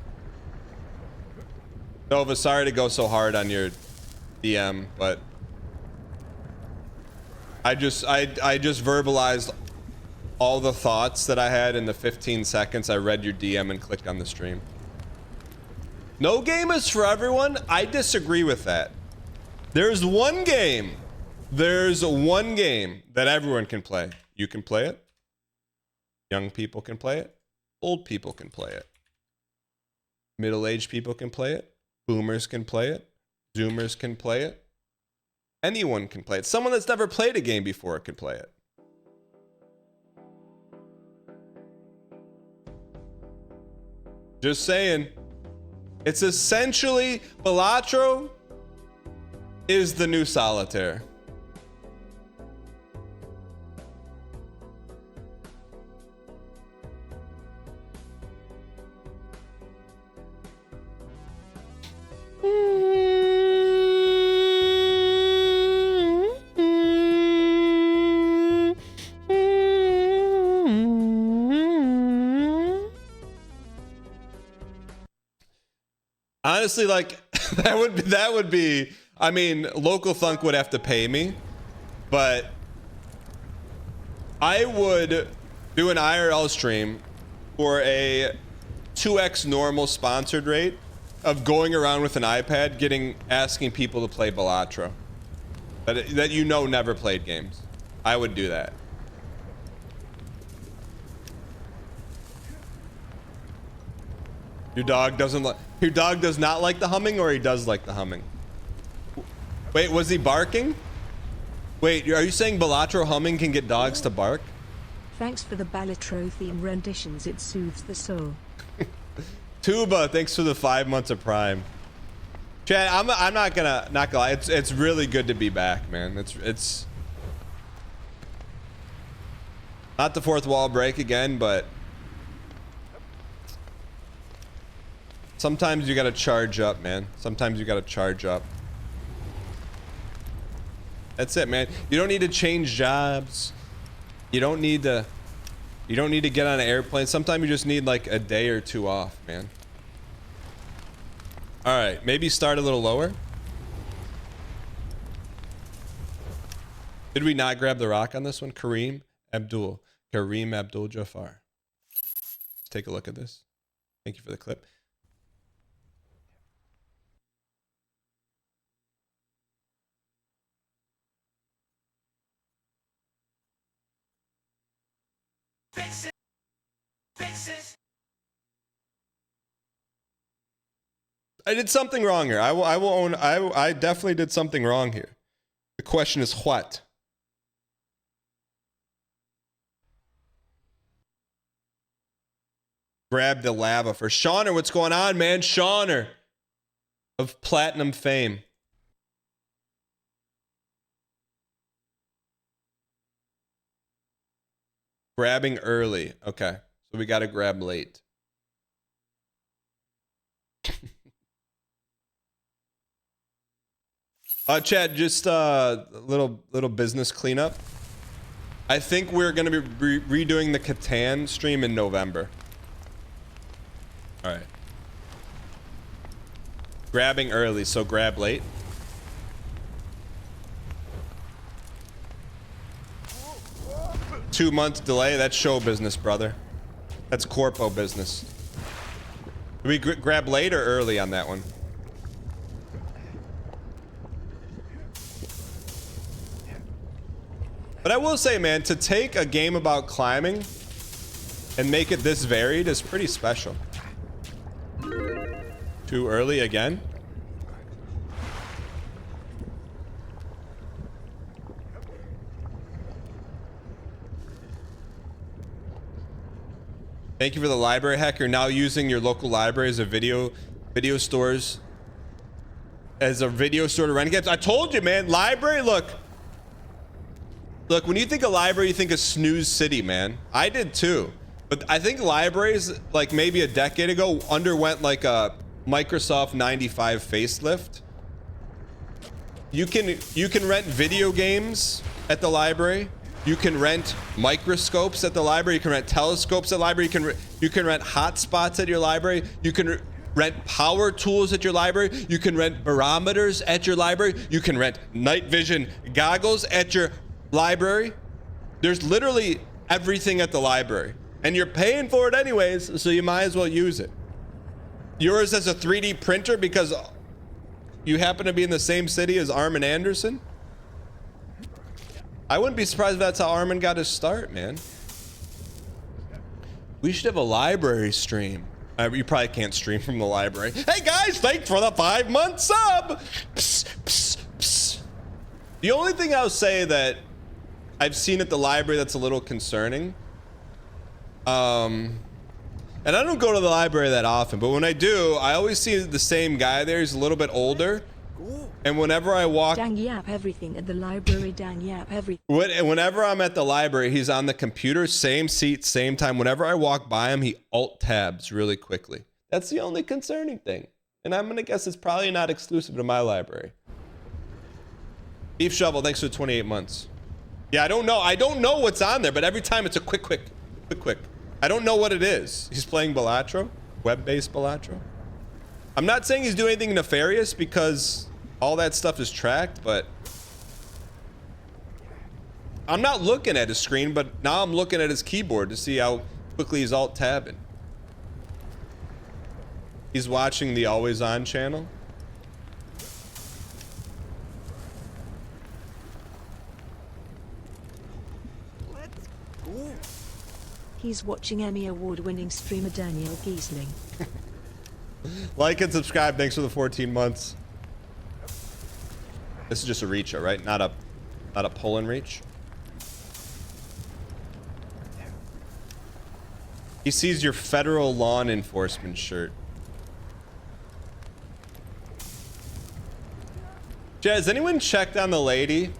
Speaker 1: Dova, sorry to go so hard on your DM, but I just verbalized all the thoughts that I had in the 15 seconds I read your DM and clicked on the stream. No game is for everyone. I disagree with that. There's one game. There's one game that everyone can play. You can play it. Young people can play it. Old people can play it. Middle-aged people can play it. Boomers can play it. Zoomers can play it. Anyone can play it. Someone that's never played a game before can play it. Just saying. It's essentially, Balatro is the new Solitaire. Honestly, like that would be I mean, Local Thunk would have to pay me, but I would do an IRL stream for a 2x normal sponsored rate of going around with an iPad asking people to play Balatro that you know never played games. I would do that. Your dog does not like the humming, or he does like the humming? Wait, was he barking? Wait, are you saying Balatro humming can get dogs to bark?
Speaker 2: Thanks for the Balatro theme renditions, it soothes the soul.
Speaker 1: Tuba, thanks for the 5 months of Prime. Chad, I'm not gonna lie. It's really good to be back, man. It's not the fourth wall break again, but sometimes you gotta charge up, man. Sometimes you gotta charge up. That's it, man. You don't need to change jobs. You don't need to get on an airplane. Sometimes you just need like a day or two off, man. All right, maybe start a little lower. Did we not grab the rock on this one? Kareem Abdul Jafar. Let's take a look at this. Thank you for the clip. I did something wrong here. I will own. I definitely did something wrong here. The question is what? Grab the lava for Shauner. What's going on, man? Shauner of Platinum fame. Grabbing early. Okay. So we got to grab late. Chad, just little business cleanup. I think we're going to be redoing the Catan stream in November. All right. Grabbing early, so grab late. Two-month delay, that's show business, brother. That's corpo business. Do we grab late or early on that one? But I will say, man, to take a game about climbing and make it this varied is pretty special. Too early again? Thank you for the library hack. You're now using your local library as a video stores as a video store to rent games. I told you, man. Library, look, when you think of library, you think of snooze city, man. I did too. But I think libraries, like maybe a decade ago, underwent like a Microsoft 95 facelift. You can rent video games at the library. You can rent microscopes at the library. You can rent telescopes at the library. You can rent hotspots at your library. You can rent power tools at your library. You can rent barometers at your library. You can rent night vision goggles at your library. There's literally everything at the library, and you're paying for it anyways, so you might as well use it. Yours has a 3D printer because you happen to be in the same city as Armin Anderson? I wouldn't be surprised if that's how Armin got his start, man. We should have a library stream. You probably can't stream from the library. Hey guys, thanks for the 5-month sub. Psst, psst, psst. The only thing I'll say that I've seen at the library that's a little concerning, and I don't go to the library that often, but when I do, I always see the same guy there. He's a little bit older, and whenever I walk,
Speaker 2: Dang yap everything at the library. Dang yap everything.
Speaker 1: whenever I'm at the library, he's on the computer, same seat, same time. Whenever I walk by him, he alt tabs really quickly. That's the only concerning thing, and I'm gonna guess it's probably not exclusive to my library. Beef Shovel, thanks for 28 months. Yeah, I don't know what's on there, but every time it's a quick. I don't know what it is. He's playing Balatro, web-based Balatro. I'm not saying he's doing anything nefarious because all that stuff is tracked, but I'm not looking at his screen, but now I'm looking at his keyboard to see how quickly he's alt-tabbing. He's watching the Always On channel.
Speaker 2: He's watching Emmy Award-winning streamer Daniel Giesling.
Speaker 1: Like and subscribe. Thanks for the 14 months. This is just a reach, right? Not a pull and reach. He sees your federal law enforcement shirt. Jay, has anyone checked on the lady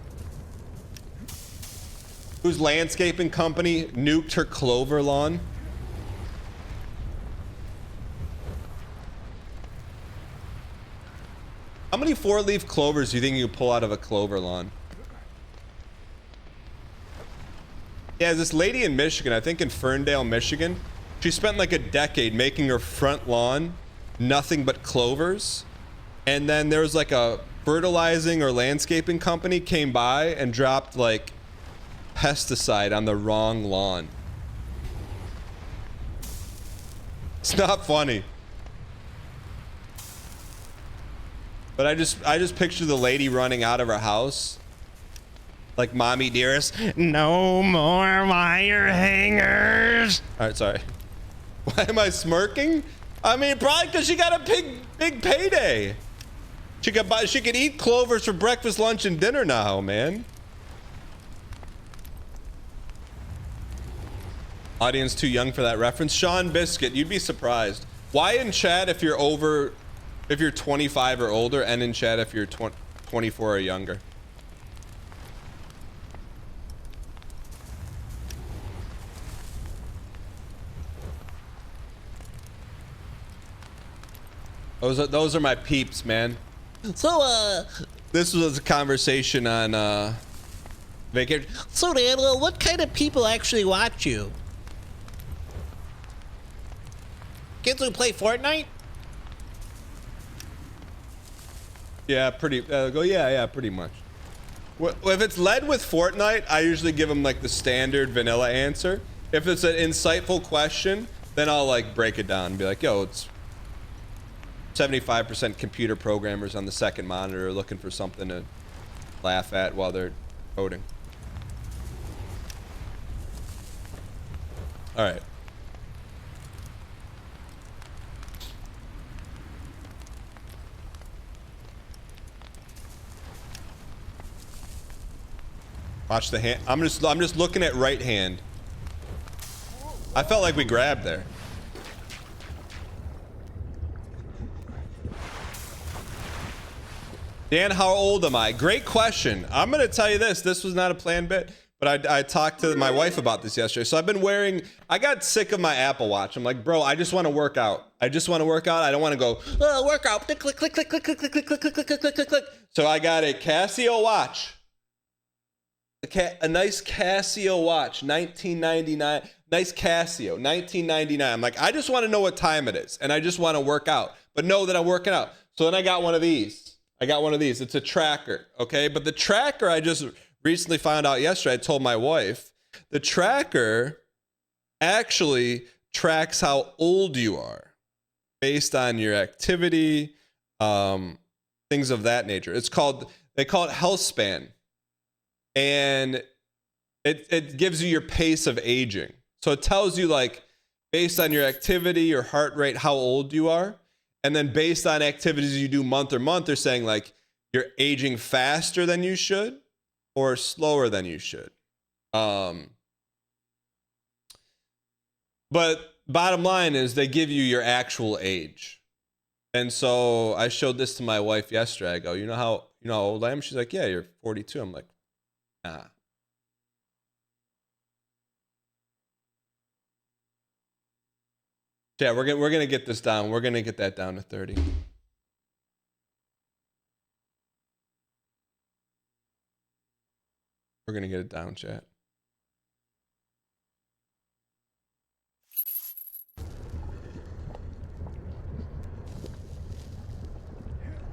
Speaker 1: whose landscaping company nuked her clover lawn? How many 4-leaf clovers do you think you pull out of a clover lawn? Yeah, this lady in Michigan, I think in Ferndale, Michigan, she spent like a decade making her front lawn nothing but clovers. And then there was like a fertilizing or landscaping company came by and dropped like pesticide on the wrong lawn. It's not funny. But I just picture the lady running out of her house. Like, mommy dearest, no more wire hangers. All right, sorry. Why am I smirking? I mean, probably because she got a big payday. She could eat clovers for breakfast, lunch, and dinner now, man. Audience too young for that reference. Sean Biscuit, you'd be surprised. Why in chat if you're 25 or older, and in chat if you're 24 or younger? Those are my peeps, man. So, this was a conversation on vacation.
Speaker 9: So, Dan, what kind of people actually watch you? Kids who play Fortnite?
Speaker 1: Yeah, pretty much. If it's led with Fortnite, I usually give them like the standard vanilla answer. If it's an insightful question, then I'll like break it down and be like, yo, it's 75% computer programmers on the second monitor looking for something to laugh at while they're coding. All right. Watch the hand. I'm just looking at right hand. I felt like we grabbed there. Dan, how old am I? Great question. I'm gonna tell you this. This was not a planned bit, but I talked to my wife about this yesterday. So I've been wearing. I got sick of my Apple Watch. I'm like, bro, I just want to work out. I just want to work out. I don't want to go work out. Click click click click click click click click click click click click click click. So I got a Casio watch. A nice Casio watch, 1999. Nice Casio, 1999. I'm like, I just want to know what time it is, and I just want to work out, but know that I'm working out. So then I got one of these. It's a tracker, okay? But the tracker I just recently found out yesterday, I told my wife, the tracker actually tracks how old you are based on your activity, things of that nature. They call it health span. And it gives you your pace of aging. So it tells you, like, based on your activity, your heart rate, how old you are. And then based on activities you do month or month, they're saying, like, you're aging faster than you should or slower than you should. But bottom line is they give you your actual age. And so I showed this to my wife yesterday. I go, you know how old I am? She's like, yeah, you're 42. I'm like, nah. Yeah, we're gonna get this down. We're gonna get that down to 30. We're gonna get it down, chat.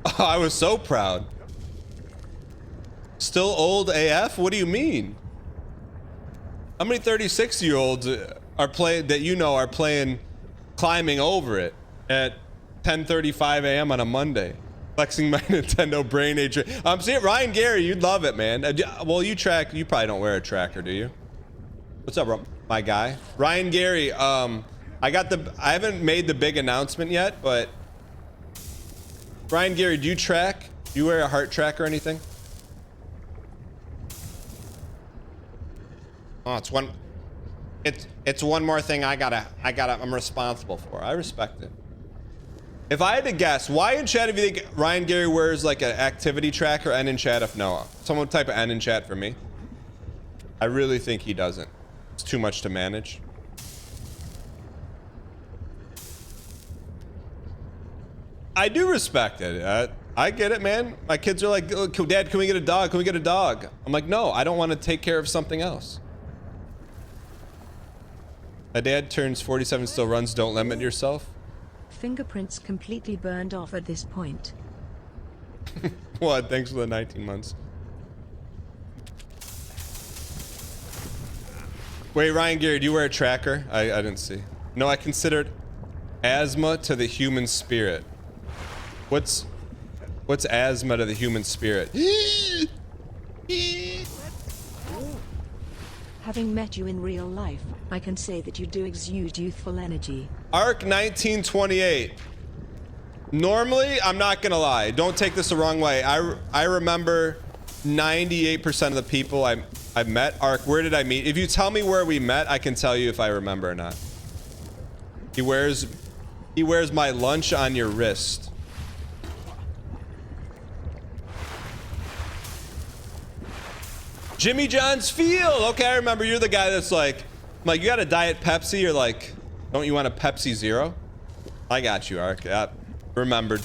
Speaker 1: Oh, I was so proud. Still old AF? What do you mean? How many 36-year-olds are playing climbing over it at 10:35 a.m. on a Monday, flexing my Nintendo brain age? I'm seeing Ryan Gary. You'd love it, man. Well, you probably don't wear a tracker, do you? What's up, bro? My guy, Ryan Gary. I haven't made the big announcement yet, but Ryan Gary, do you track? Do you wear a heart tracker or anything? Oh, it's one more thing I'm responsible for. I respect it. If I had to guess, why in chat if you think Ryan Gary wears like an activity tracker? N in chat if no. Someone type an N in chat for me. I really think he doesn't. It's too much to manage. I do respect it. I get it, man. My kids are like, Dad, can we get a dog? Can we get a dog? I'm like, no, I don't want to take care of something else. My dad turns 47, still runs. Don't limit yourself.
Speaker 2: Fingerprints completely burned off at this point.
Speaker 1: What? Thanks for the 19 months. Wait, Ryan Gary, do you wear a tracker? I didn't see. No, I considered asthma to the human spirit. What's asthma to the human spirit?
Speaker 2: Having met you in real life, I can say that you do exude youthful energy.
Speaker 1: Arc 1928. Normally, I'm not gonna lie. Don't take this the wrong way. I remember 98% of the people I've met. Arc, where did I meet? If you tell me where we met, I can tell you if I remember or not. He wears my lunch on your wrist. Jimmy John's Field. Okay, I remember. You're the guy that's like, I'm like, you got a Diet Pepsi? You're like, don't you want a Pepsi Zero? I got you, Ark. Yeah, remembered.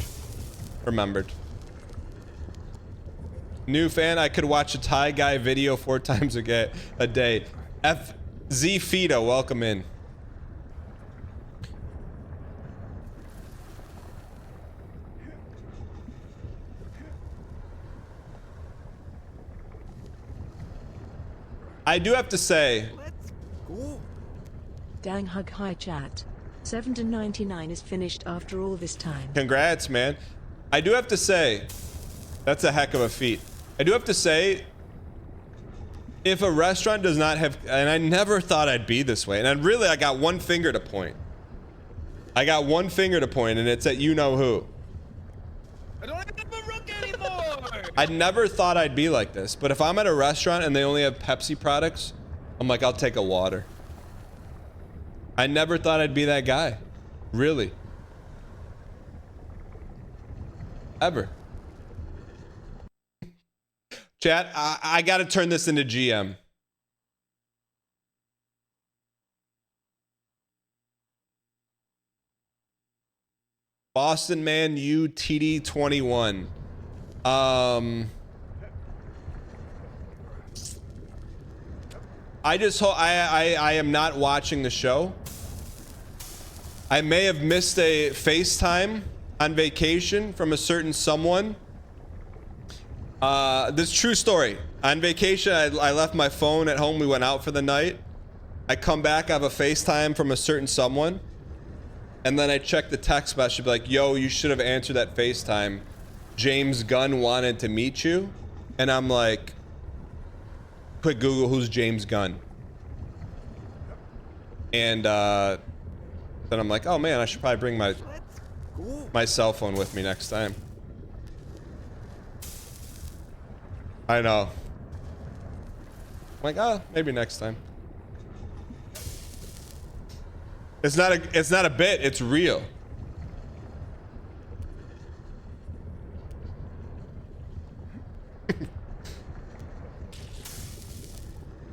Speaker 1: New fan. I could watch a Thai guy video 4 times a day. FZ Fido, welcome in. I do have to say,
Speaker 2: Dang hug hi chat. 7 to 99 is finished after all this time.
Speaker 1: congrats, man. I do have to say, that's a heck of a feat. I do have to say, if a restaurant does not have, and I never thought I'd be this way, and really I got one finger to point. And it's at you know who.
Speaker 3: I don't have a rook anymore.
Speaker 1: I never thought I'd be like this, but if I'm at a restaurant and they only have Pepsi products, I'm like, I'll take a water. I never thought I'd be that guy. Really. Ever. Chat, I gotta turn this into GM. Boston Man UTD21. I am not watching the show. I may have missed a FaceTime on vacation from a certain someone. This true story. On vacation, I left my phone at home. We went out for the night. I come back, I have a FaceTime from a certain someone. And then I check the text message, be like, yo, you should have answered that FaceTime. James Gunn wanted to meet you. And I'm like, quick Google, who's James Gunn? And then I'm like, oh man, I should probably bring my cell phone with me next time. I know. I'm like, oh, maybe next time. It's not a bit, it's real.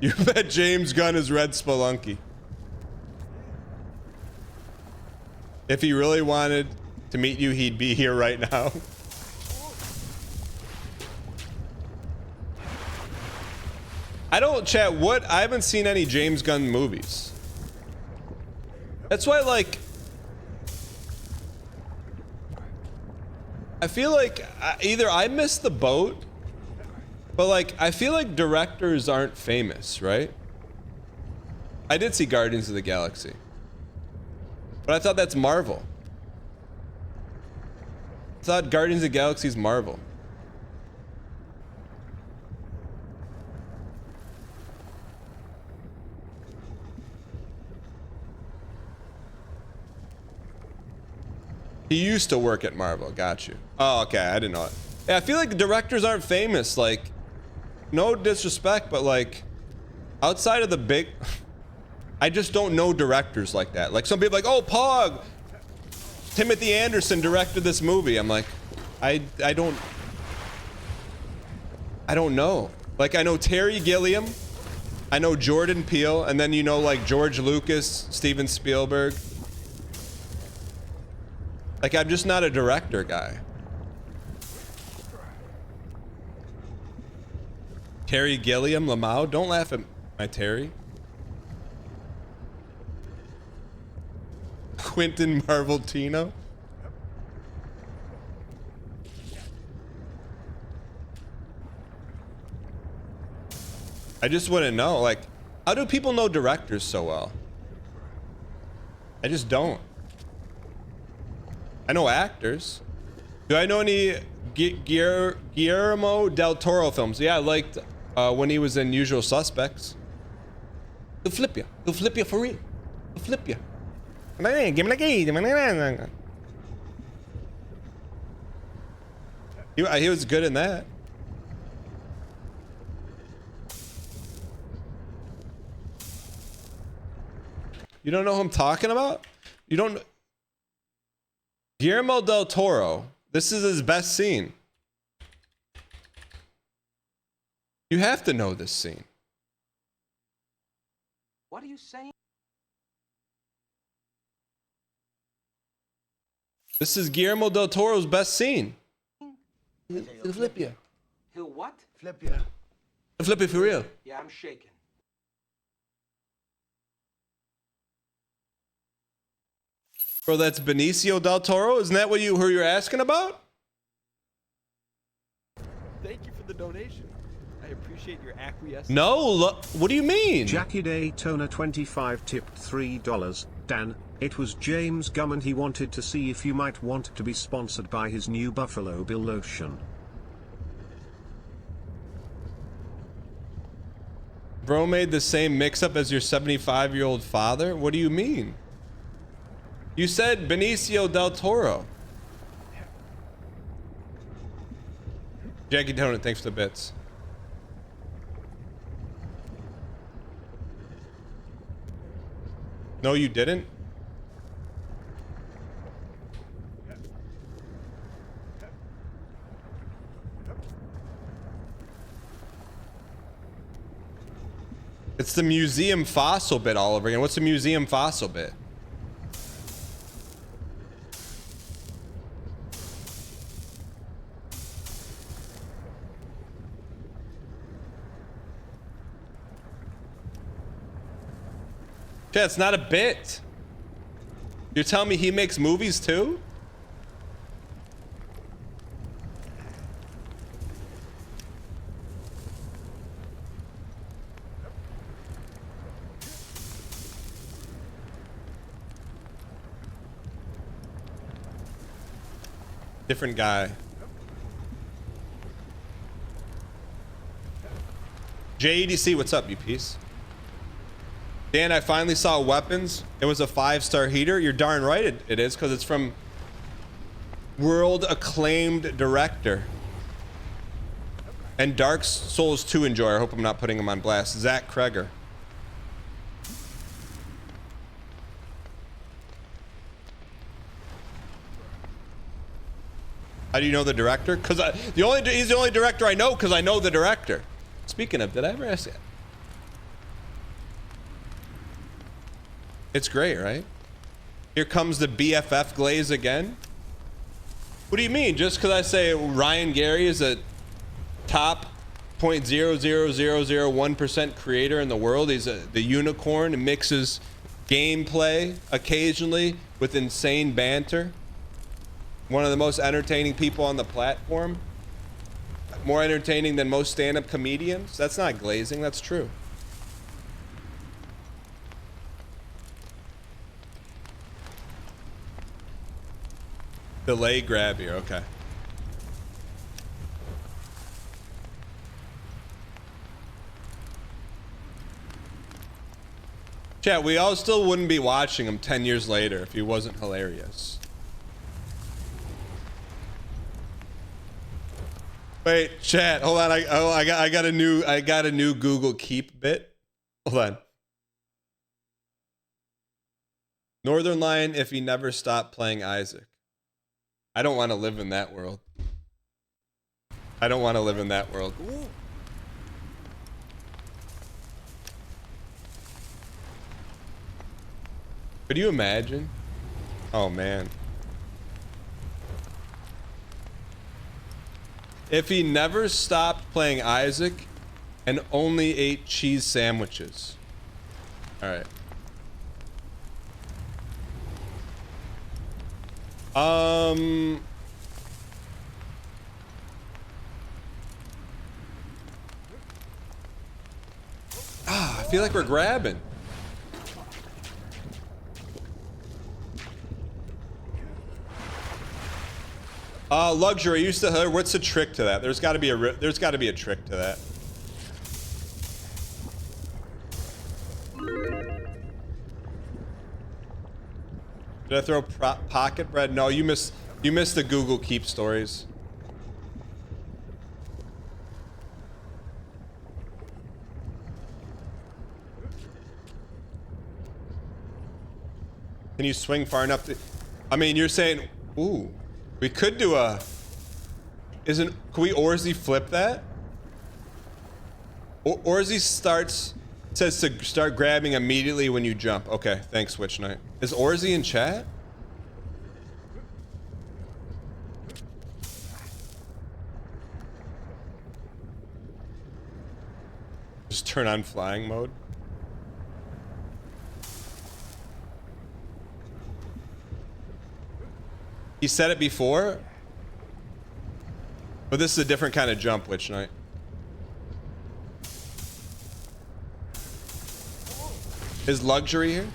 Speaker 1: You bet James Gunn is Red Spelunky. If he really wanted to meet you, he'd be here right now. I don't chat what I haven't seen any James Gunn movies. That's why, like, I feel like either I missed the boat, but like I feel like directors aren't famous, right? I did see Guardians of the Galaxy, but I thought that's Marvel. I thought Guardians of the Galaxy is Marvel. He used to work at Marvel. Got you. Oh, okay. I didn't know it. Yeah, I feel like directors aren't famous. Like, no disrespect, but like, outside of the big, I just don't know directors like that. Like, some people are like, oh, Pog, Timothy Anderson directed this movie. I'm like, I don't know. Like, I know Terry Gilliam, I know Jordan Peele, and then you know like George Lucas, Steven Spielberg. Like, I'm just not a director guy. Terry Gilliam, Lamau, don't laugh at my Terry. Quentin Marveltino. I just wouldn't know. Like, how do people know directors so well? I just don't. I know actors. Do I know any Guillermo del Toro films? Yeah, I liked when he was in Usual Suspects. He'll flip you. He'll flip you for real. He'll flip you. Give me the key. He was good in that. You don't know who I'm talking about? You don't. Guillermo del Toro. This is his best scene. You have to know this scene.
Speaker 10: What are you saying?
Speaker 1: This is Guillermo del Toro's best scene. He'll flip you.
Speaker 10: He'll what?
Speaker 7: Flip you.
Speaker 1: He'll flip you for real.
Speaker 10: Yeah, I'm shaking.
Speaker 1: Bro, that's Benicio del Toro? Isn't that who you're asking about?
Speaker 3: Thank you for the donation. I appreciate your acquiescence.
Speaker 1: No, what do you mean?
Speaker 6: Jackie Daytona 25 tipped $3. Dan, it was James Gunn and he wanted to see if you might want to be sponsored by his new Buffalo Bill lotion.
Speaker 1: Bro made the same mix-up as your 75-year-old father? What do you mean? You said Benicio del Toro. Jackie Donut, thanks for the bits. No, you didn't? It's the museum fossil bit all over again. What's the museum fossil bit? Yeah, it's not a bit. You're telling me he makes movies too? Different guy. JEDC, what's up, you piece? Dan, I finally saw weapons. It was a 5-star heater. You're darn right it is, because it's from world acclaimed director and Dark Souls 2 enjoyer. I hope I'm not putting him on blast. Zach Kreger. How do you know the director? Because he's the only director I know because I know the director. Speaking of, did I ever ask it? It's great, right? Here comes the BFF glaze again. What do you mean? Just because I say Ryan Gary is a top 0.00001% creator in the world, he's the unicorn and mixes gameplay occasionally with insane banter. One of the most entertaining people on the platform. More entertaining than most stand-up comedians. That's not glazing, that's true. Delay grab here, okay. Chat, we all still wouldn't be watching him 10 years later if he wasn't hilarious. Wait, chat, hold on. I got a new Google Keep bit. Hold on. Northern Lion if he never stopped playing Isaac. I don't want to live in that world. I don't want to live in that world. Could you imagine? Oh man. If he never stopped playing Isaac and only ate cheese sandwiches. All right. I feel like we're grabbing. Luxury used to her. What's the trick to that? There's got to be a trick to that. Did I throw pocket bread? No, you missed the Google Keep stories. Can you swing far enough to? I mean, you're saying, ooh, we could do a. Can we Orzy flip that? Orzy says to start grabbing immediately when you jump. Okay, thanks, Witch Knight. Is Orzy in chat? Just turn on flying mode. He said it before, but this is a different kind of jump, Witch Knight. Is luxury here?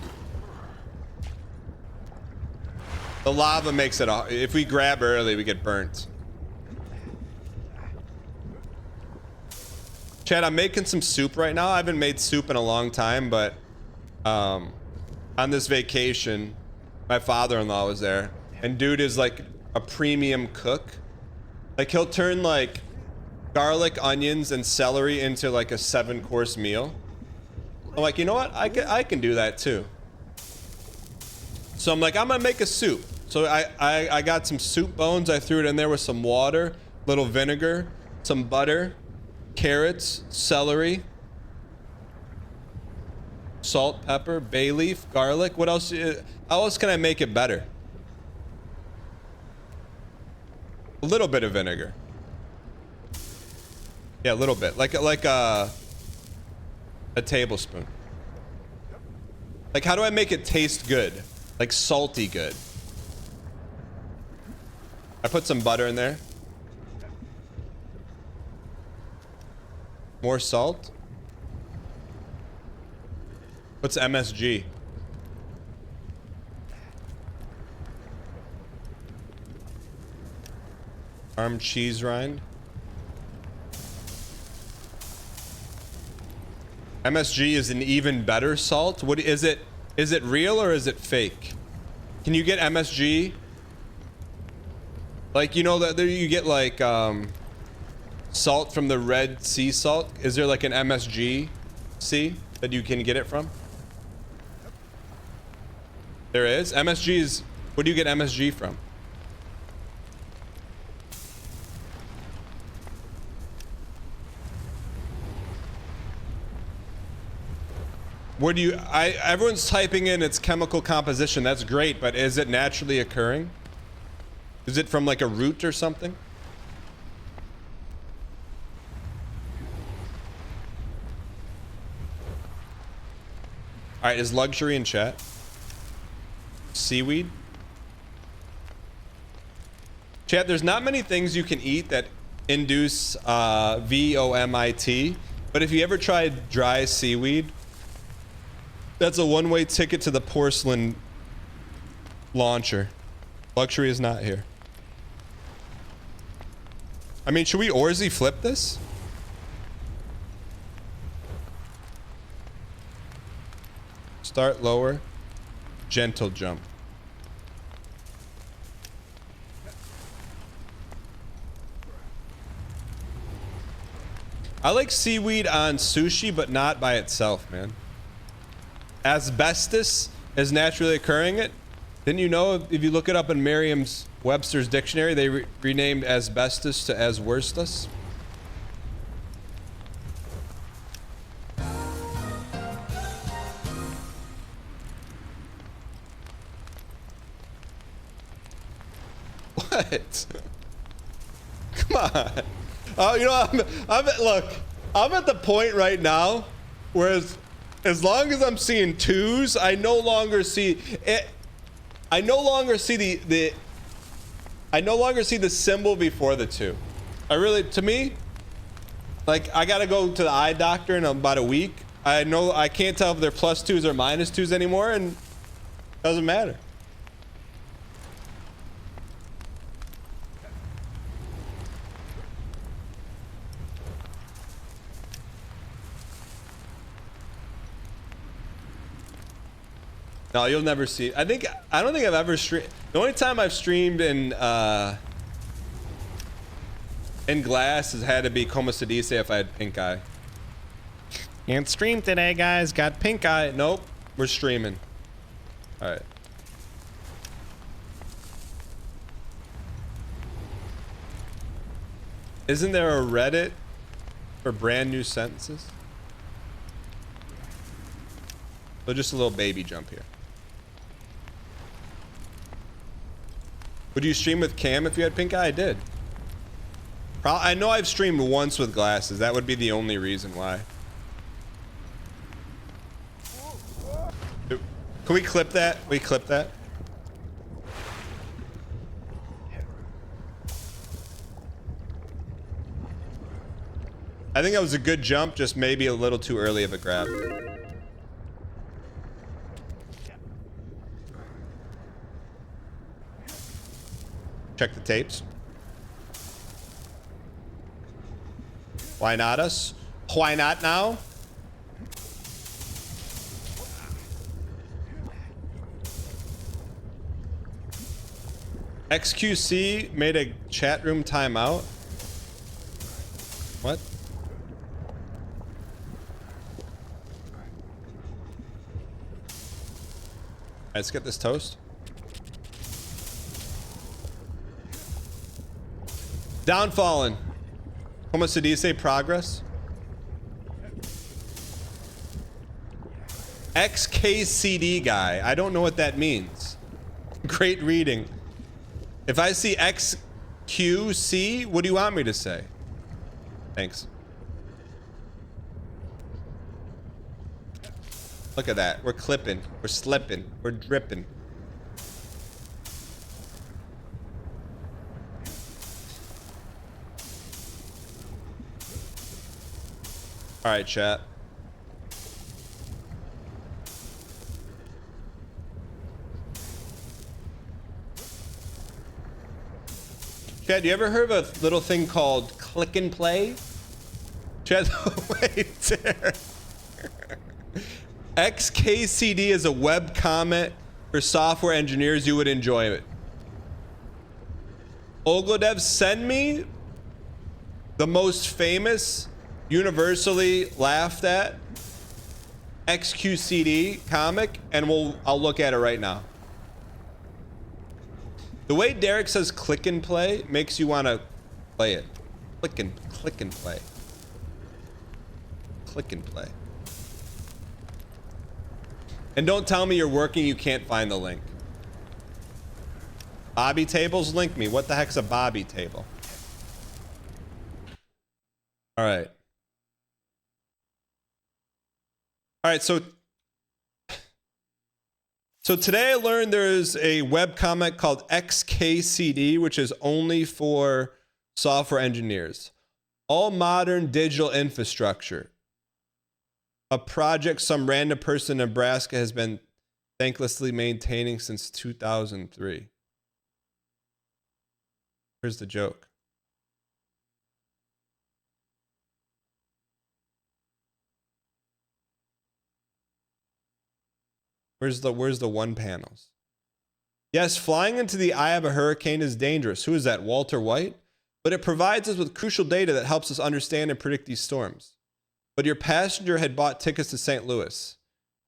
Speaker 1: The lava makes it, if we grab early, we get burnt. Chad, I'm making some soup right now. I haven't made soup in a long time, but on this vacation, my father-in-law was there. And dude is like a premium cook. Like he'll turn like garlic, onions, and celery into like a 7-course meal. I'm like, you know what? I can do that too. So I'm like, I'm gonna make a soup. So I got some soup bones. I threw it in there with some water, little vinegar, some butter, carrots, celery, salt, pepper, bay leaf, garlic. What else? How else can I make it better? A little bit of vinegar. Yeah, a little bit. Like a tablespoon. Like, how do I make it taste good? Like salty good. I put some butter in there. More salt. What's MSG? Arm cheese rind. MSG is an even better salt. What is it? Is it real or is it fake? Can you get MSG? Like, you know that there you get like salt from the Red Sea salt. Is there like an MSG sea that you can get it from? There is. MSG is, what do you get MSG from? Where do you, everyone's typing in its chemical composition. That's great, but is it naturally occurring? Is it from like a root or something? All right, is luxury in chat? Seaweed? Chat, there's not many things you can eat that induce VOMIT, but if you ever tried dry seaweed, that's a one-way ticket to the porcelain launcher. Luxury is not here. I mean, should we Orzy flip this? Start lower, gentle jump. I like seaweed on sushi, but not by itself, man. Asbestos is naturally occurring it. Didn't you know if you look it up in Merriam-Webster's dictionary, they renamed asbestos to asworstus? What? Come on. Oh, you know, look, I'm at the point right now where as long as I'm seeing twos, I no longer see it. I no longer see the symbol before the two. To me, like, I gotta go to the eye doctor in about a week. I know I can't tell if they're plus twos or minus twos anymore, and it doesn't matter. No, you'll never see. I don't think I've ever streamed. The only time I've streamed in glass has had to be Como se dice if I had pink eye. Can't stream today, guys. Got pink eye. Nope, we're streaming. All right. Isn't there a Reddit for brand new sentences? So just a little baby jump here. Would you stream with Cam if you had pink eye? I did. I know I've streamed once with glasses. That would be the only reason why. Can we clip that? We clip that? I think that was a good jump, just maybe a little too early of a grab. Check the tapes. Why not us? Why not now? XQC made a chat room timeout. What? Let's get this toast. Downfallen. Como se dice progress? XKCD guy. I don't know what that means. Great reading. If I see XQC, what do you want me to say? Thanks. Look at that. We're clipping. We're slipping. We're dripping. All right, chat. Chad, you ever heard of a little thing called click and play? Chad, wait there. XKCD is a web comment for software engineers. You would enjoy it. Oglodev, send me the most famous, universally laughed at XQCD comic, and I'll look at it right now. The way Derek says click and play makes you want to play it. Click and play. Click and play. And don't tell me you're working, you can't find the link. Bobby tables, link me. What the heck's a Bobby table? All right. All right, so today I learned there's a webcomic called XKCD, which is only for software engineers. All modern digital infrastructure. A project some random person in Nebraska has been thanklessly maintaining since 2003. Here's the joke. Where's the one panels? Yes, flying into the eye of a hurricane is dangerous. Who is that? Walter White? But it provides us with crucial data that helps us understand and predict these storms. But your passenger had bought tickets to St. Louis.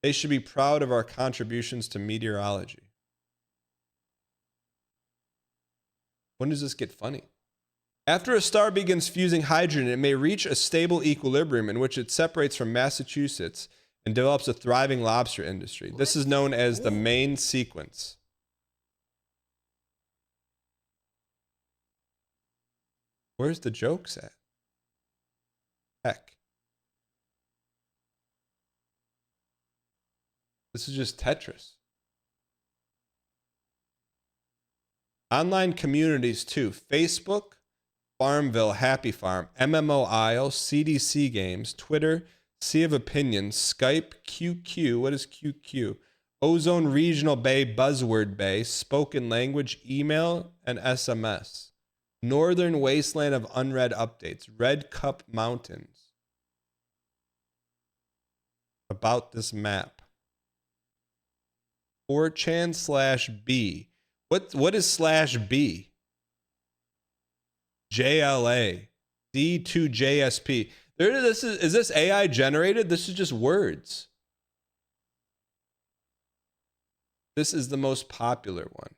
Speaker 1: They should be proud of our contributions to meteorology. When does this get funny? After a star begins fusing hydrogen, it may reach a stable equilibrium in which it separates from Massachusetts and develops a thriving lobster industry. This is known as the main sequence. Where's the jokes at? Heck. This is just Tetris. Online communities too. Facebook, Farmville, Happy Farm, MMO Isle, CDC Games, Twitter, Sea of Opinions, Skype, QQ. What is QQ? Ozone Regional Bay, Buzzword Bay, Spoken Language, Email, and SMS. Northern Wasteland of Unread Updates, Red Cup Mountains. About this map. 4chan/B. What is /B? JLA. D2JSP. Is this AI generated? This is just words. This is the most popular one.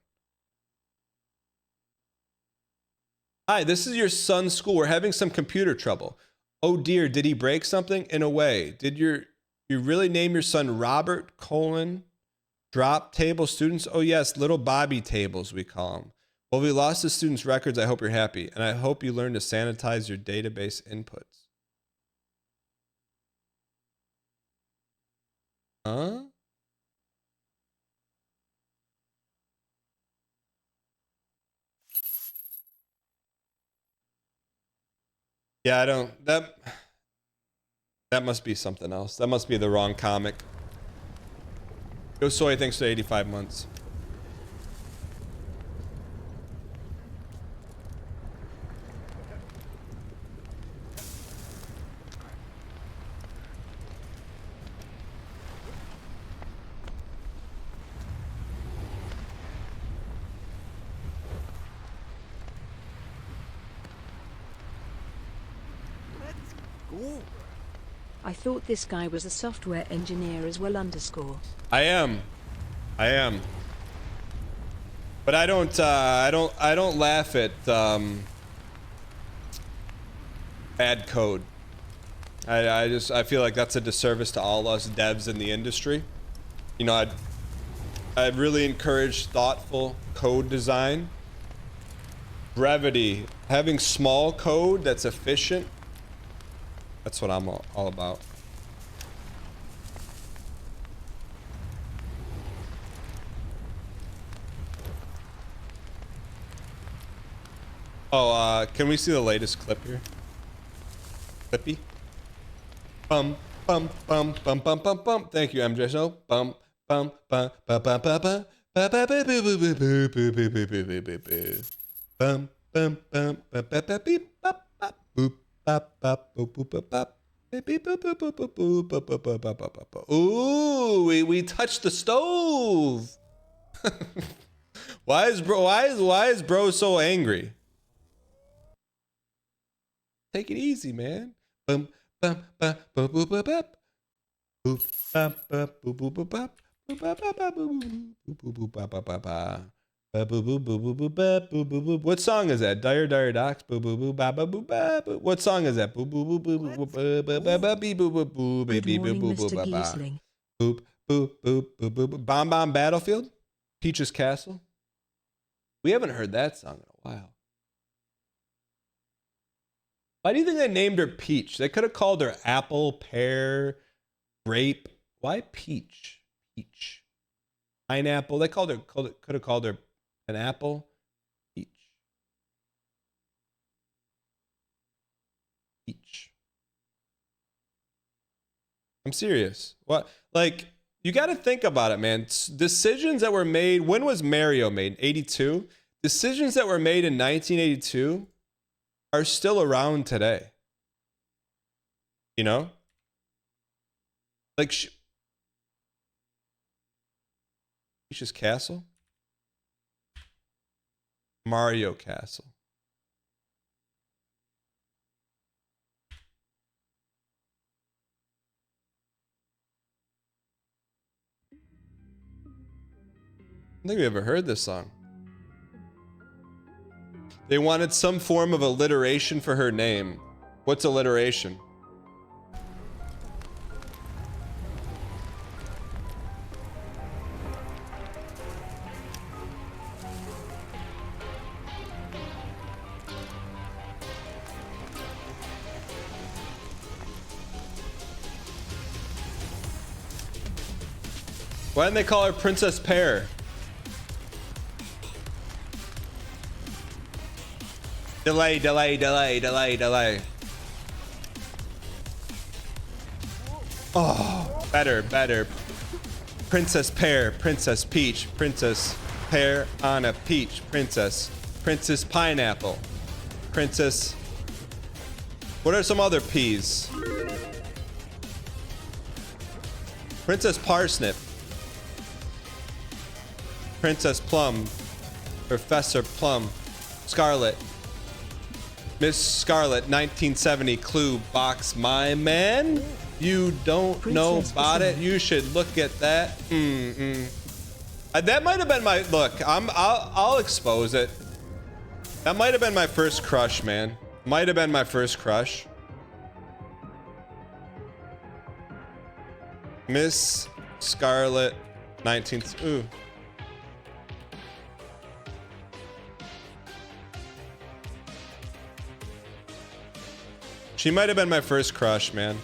Speaker 1: Hi, this is your son's school. We're having some computer trouble. Oh dear, did he break something? In a way. Did you really name your son Robert : drop table students? Oh yes, little Bobby tables we call them. Well, we lost the students' records. I hope you're happy. And I hope you learn to sanitize your database inputs. Huh? Yeah, I don't. That must be something else. That must be the wrong comic. Yo Soy, thanks for 85 months.
Speaker 2: I thought this guy was a software engineer as well _.
Speaker 1: I am. But I don't laugh at bad code. I feel like that's a disservice to all us devs in the industry. You know, I really encourage thoughtful code design, brevity, having small code that's efficient. That's what I'm all about. Oh, can we see the latest clip here? Clippy? Bum, bum, bum, bum, bum, bum, bum. Thank you, MJ. So, bum, bum, bum, bum, bum, bum, bum, bum, bum, bum, bum, bum, bum, bum, bum, bum, ba, ba, ba, beep, bop, bop, boop, bop, bop, boop, boop, bop, bop. Beep, beep, boop, boop, boop, boop, boop, bop, bop, bop, bop, bop, bop. Ooh, we touched the stove. Why is bro so angry? Take it easy, man. Bum, bum, bum, boop, boop, boop, boop. Boop, bop, bop, boop, boop, boop, bop. Boop, bop, bop, bop, boop, boop, boop, boop, bop, bop, bop, bop. Ba, boop, boop, boop, boop, boop, bop, boop, boop, boop. What song is that? Dire Docks. Boop, boop, boop, ba, ba, boop, ba, boop. What song is that? Boop, boop, boop, boop, boop, boop, ba, ba, ba, beep, boop, boop, boop,
Speaker 2: Good
Speaker 1: beep, boop,
Speaker 2: morning,
Speaker 1: boop, boop,
Speaker 2: Mr.
Speaker 1: ba, ba.
Speaker 2: Giesling.
Speaker 1: Boop, boop, boop, boop, boop, boop. Bomb Bomb Battlefield? Peach's Castle? We haven't heard that song in a while. Why do you think they named her Peach? They could have called her Apple, Pear, Grape. Why Peach? Peach. Pineapple. They could have called her an apple. Peach. Peach. I'm serious. What? Like, you got to think about it, man. Decisions that were made. When was Mario made? 82? Decisions that were made in 1982 are still around today. You know? Like, Peach's Castle? Mario Castle. I don't think we ever heard this song. They wanted some form of alliteration for her name. What's alliteration? Why didn't they call her Princess Pear? Delay, delay, delay, delay, delay. Oh, better, better. Princess Pear, Princess Peach, Princess Pear on a peach, Princess. Princess Pineapple, Princess. What are some other peas? Princess Parsnip, Princess Plum, Professor Plum, Scarlet. Miss Scarlet, 1970 Clue box, my man. You don't know about it. You should look at that. That might have been my look. I'll expose it. That might have been my first crush, man. Might have been my first crush. Miss Scarlet, 19th. Ooh. She might have been my first crush, man.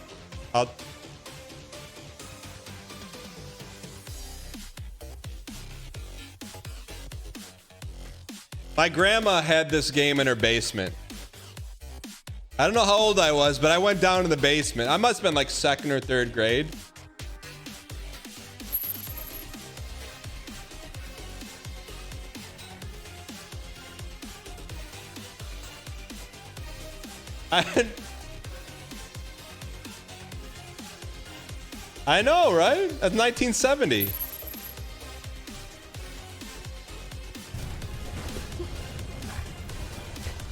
Speaker 1: My grandma had this game in her basement. I don't know how old I was, but I went down to the basement. I must have been like 2nd or 3rd grade. I know, right? That's 1970.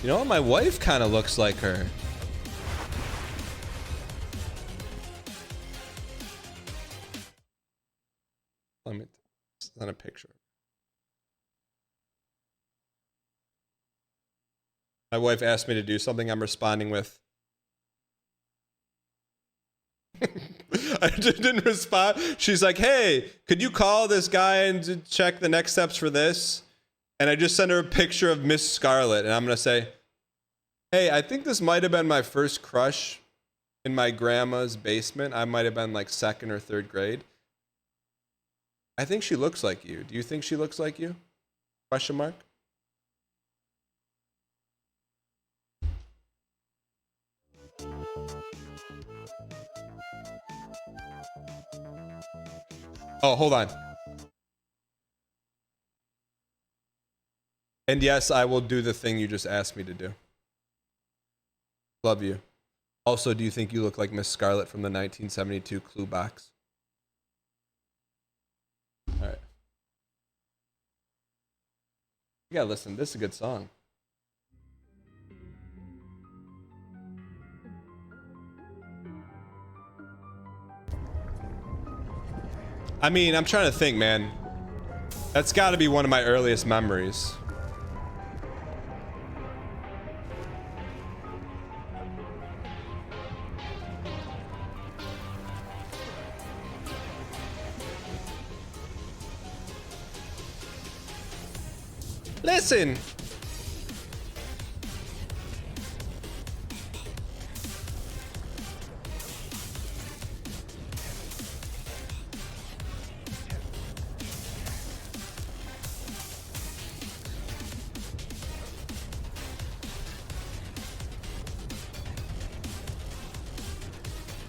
Speaker 1: You know what? My wife kind of looks like her. Let me send a picture. My wife asked me to do something. I'm responding with. I didn't respond. She's like, hey, could you call this guy and check the next steps for this? And I just sent her a picture of Miss Scarlet. And I'm going to say, hey, I think this might have been my first crush in my grandma's basement. I might have been like 2nd or 3rd grade. I think she looks like you. Do you think she looks like you? Question mark. Oh, hold on. And yes, I will do the thing you just asked me to do. Love you. Also, do you think you look like Miss Scarlet from the 1972 Clue box? All right. You gotta listen. This is a good song. I mean, I'm trying to think, man. That's got to be one of my earliest memories. Listen.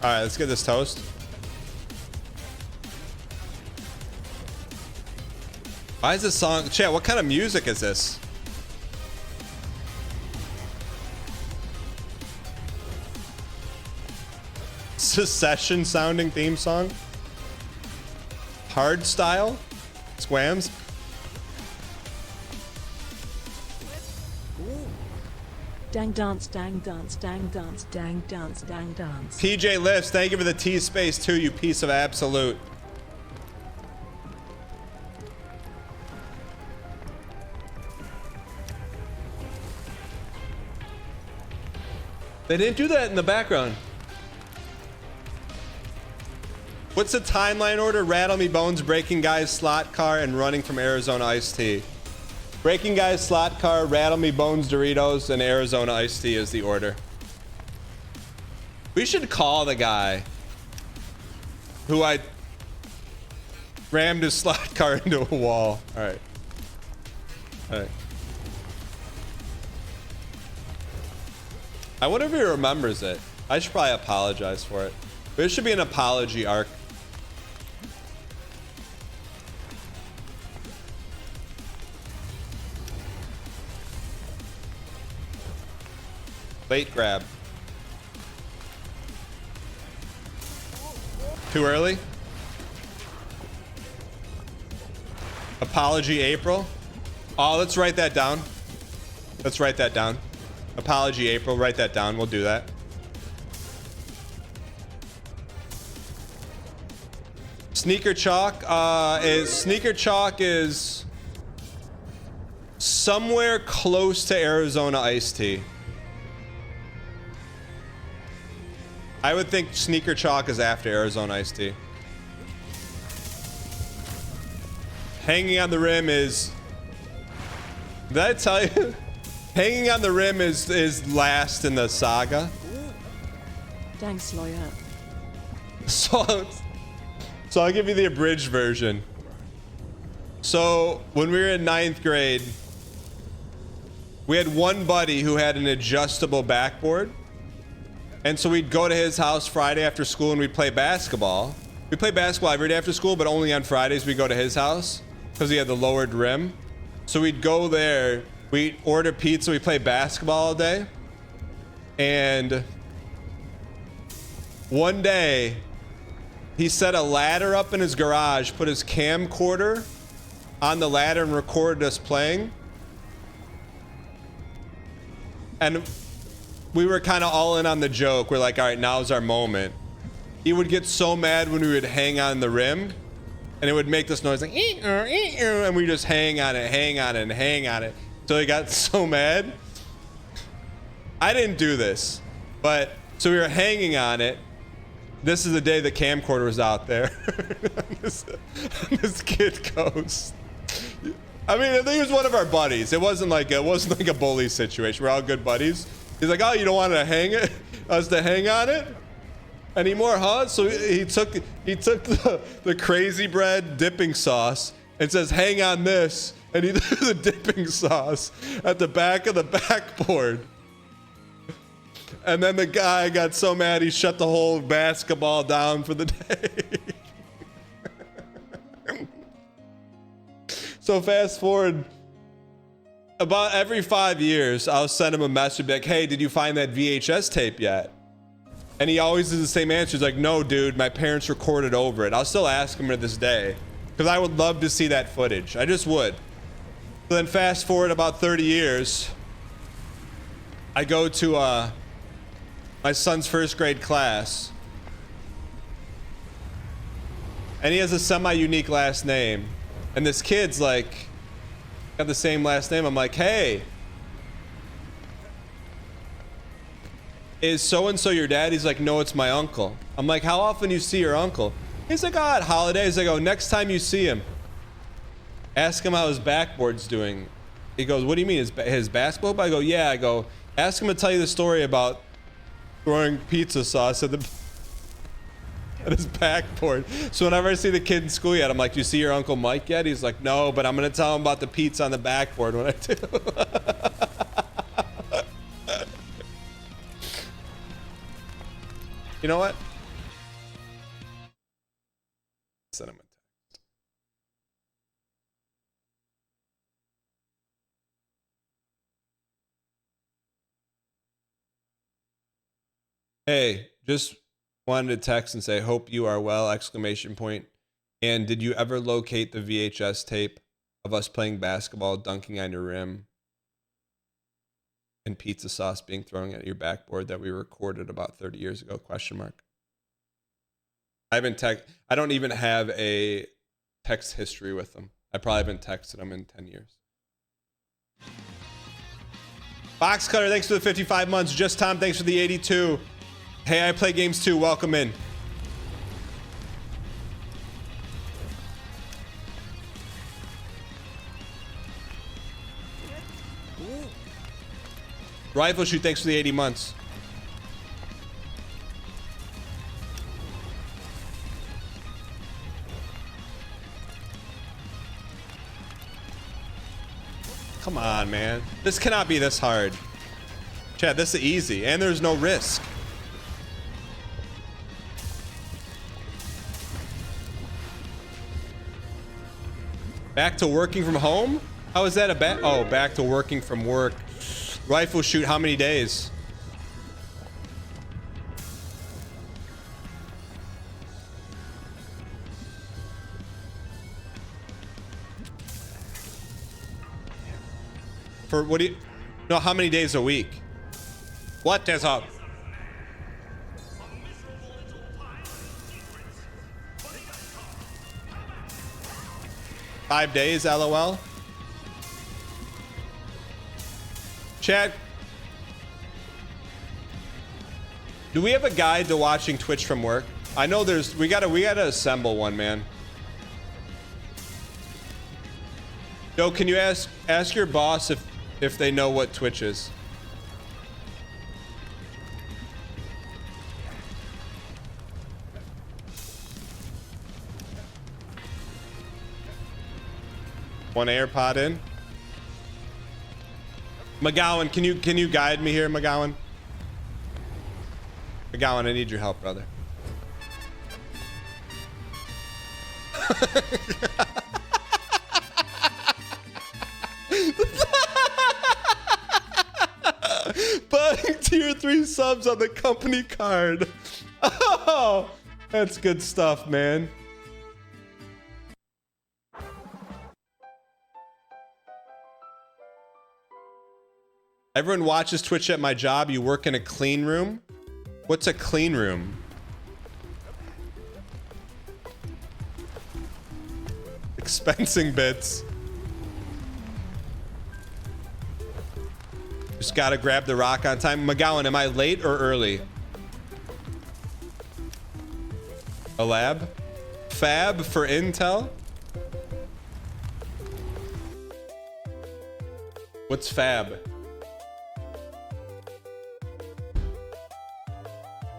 Speaker 1: All right, let's get this toast. Why is this song? Chat, what kind of music is this? Secession sounding theme song? Hard style? Squams?
Speaker 2: Dang dance, dang dance, dang dance, dang dance, dang dance.
Speaker 1: PJ Lifts, thank you for the T space too, you piece of absolute. They didn't do that in the background. What's the timeline order? Rattle Me Bones, Breaking Guys, Slot Car, and Running from Arizona Iced Tea. Breaking Guys, Slot Car, Rattle Me Bones, Doritos, and Arizona Iced Tea is the order. We should call the guy who I rammed his slot car into a wall. All right. All right. I wonder if he remembers it. I should probably apologize for it. There should be an apology arc. Late grab. Too early? Apology April. Oh, let's write that down. Let's write that down. Apology April, write that down. We'll do that. Sneaker Chalk is somewhere close to Arizona Iced Tea. I would think Sneaker Chalk is after Arizona Iced Tea. Hanging on the Rim is... Did I tell you? Hanging on the Rim is last in the saga.
Speaker 2: Dang Sloyer.
Speaker 1: So I'll give you the abridged version. So when we were in 9th grade, we had one buddy who had an adjustable backboard. And so we'd go to his house Friday after school and we'd play basketball. We play basketball every day after school, but only on Fridays we go to his house because he had the lowered rim. So we'd go there, we'd order pizza, we play basketball all day. And one day, he set a ladder up in his garage, put his camcorder on the ladder and recorded us playing. And we were kind of all in on the joke. We're like, all right, now's our moment. He would get so mad when we would hang on the rim and it would make this noise like, and we just hang on it, hang on it, and hang on it. So he got so mad. I didn't do this, but so we were hanging on it. This is the day the camcorder was out there. This kid goes. I mean, I think it was one of our buddies. It wasn't like a bully situation. We're all good buddies. He's like, oh, you don't want us to hang on it anymore, huh? So he took the crazy bread dipping sauce and says, hang on this, and he threw the dipping sauce at the back of the backboard. And then the guy got so mad he shut the whole basketball down for the day. So fast forward about every 5 years, I'll send him a message like, hey, did you find that VHS tape yet? And he always does the same answer. He's like, no, dude, my parents recorded over it. I'll still ask him to this day because I would love to see that footage. I just would. So then fast forward about 30 years, I go to my son's first grade class, and he has a semi-unique last name. And this kid's like, got the same last name. I'm like, hey, is so-and-so your dad? He's like, no, it's my uncle. I'm like, how often do you see your uncle? He's like, oh, at holidays. I go, next time you see him, ask him how his backboard's doing. He goes, what do you mean, his basketball? I go, yeah. I go, ask him to tell you the story about throwing pizza sauce at his backboard. So whenever I see the kid in school yet, I'm like, do you see your Uncle Mike yet? He's like, no, but I'm gonna tell him about the pizza on the backboard when I do. You know what? Send him a text. Hey, just wanted to text and say, hope you are well, exclamation point. And did you ever locate the VHS tape of us playing basketball, dunking on your rim, and pizza sauce being thrown at your backboard that we recorded about 30 years ago, question mark. I don't even have a text history with them. I probably haven't texted them in 10 years. Box Cutter, thanks for the 55 months. Just Tom, thanks for the 82. Hey, I play games too. Welcome in. Rifle Shoot, thanks for the 80 months. Come on, man. This cannot be this hard. Chad, this is easy, and there's no risk. Back to working from home? How is that a oh, back to working from work. Rifle Shoot, how many days? For what do you... No, how many days a week? What is up? Five days, LOL. Chat. Do we have a guide to watching Twitch from work? I know there's... We gotta assemble one, man. Yo, can you ask your boss if they know what Twitch is? One AirPod in. McGowan, can you guide me here, McGowan? McGowan, I need your help, brother. Buying tier 3 subs on the company card. Oh, that's good stuff, man. Everyone watches Twitch at my job. You work in a clean room? What's a clean room? Expensing bits. Just gotta grab the rock on time. McGowan, am I late or early? A lab? Fab for Intel? What's fab?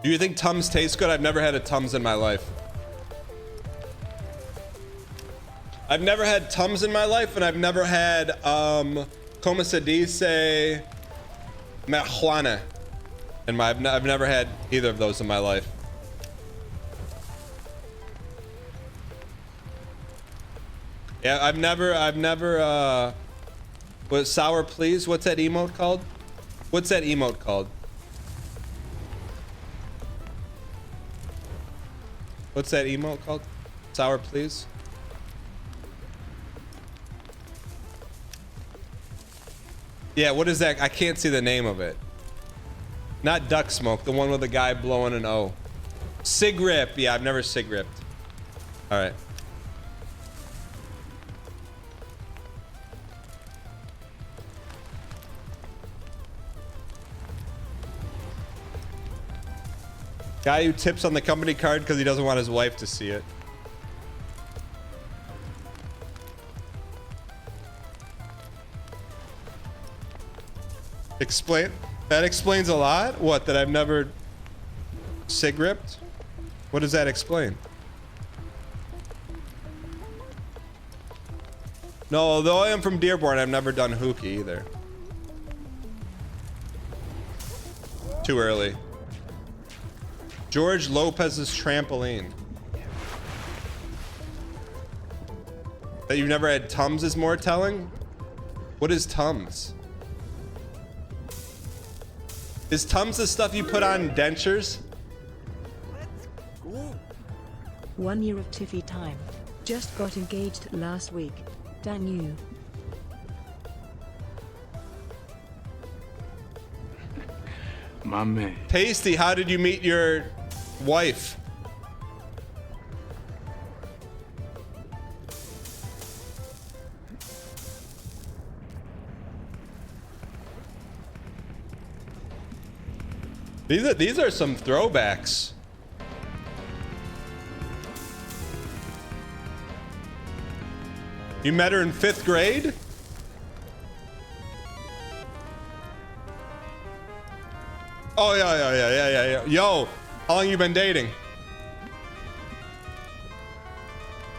Speaker 1: Do you think Tums taste good? I've never had a Tums in my life. I've never had Tums in my life, and I've never had como se dice marijuana. And I've never had either of those in my life. Yeah, I've never What, sour please? What's that emote called? What's that emote called? What's that emote called? Sour please? Yeah, what is that? I can't see the name of it. Not duck smoke, the one with the guy blowing an O. Sig rip. Yeah, I've never sig ripped. All right. Guy who tips on the company card because he doesn't want his wife to see it. Explain. That explains a lot. What? That I've never sig ripped? What does that explain? No, although I am from Dearborn, I've never done hookah either. Too early. George Lopez's trampoline. That you've never had Tums is more telling? What is Tums? Is Tums the stuff you put on dentures?
Speaker 2: 1 year of Tiffy time. Just got engaged last week. Dang you.
Speaker 11: My man.
Speaker 1: Tasty, how did you meet your wife? These are some throwbacks. You met her in 5th grade? Oh yeah. Yo, how long you been dating?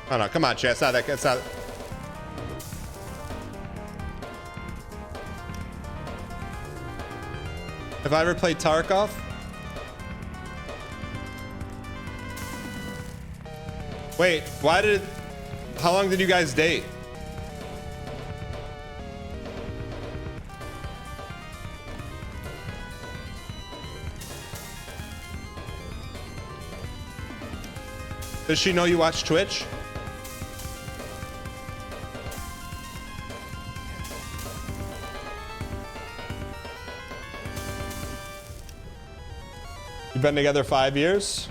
Speaker 1: Oh no, come on, chat. It's not that. It's not. Have I ever played Tarkov? Wait, why did... How long did you guys date? Does she know you watch Twitch? You've been together 5 years?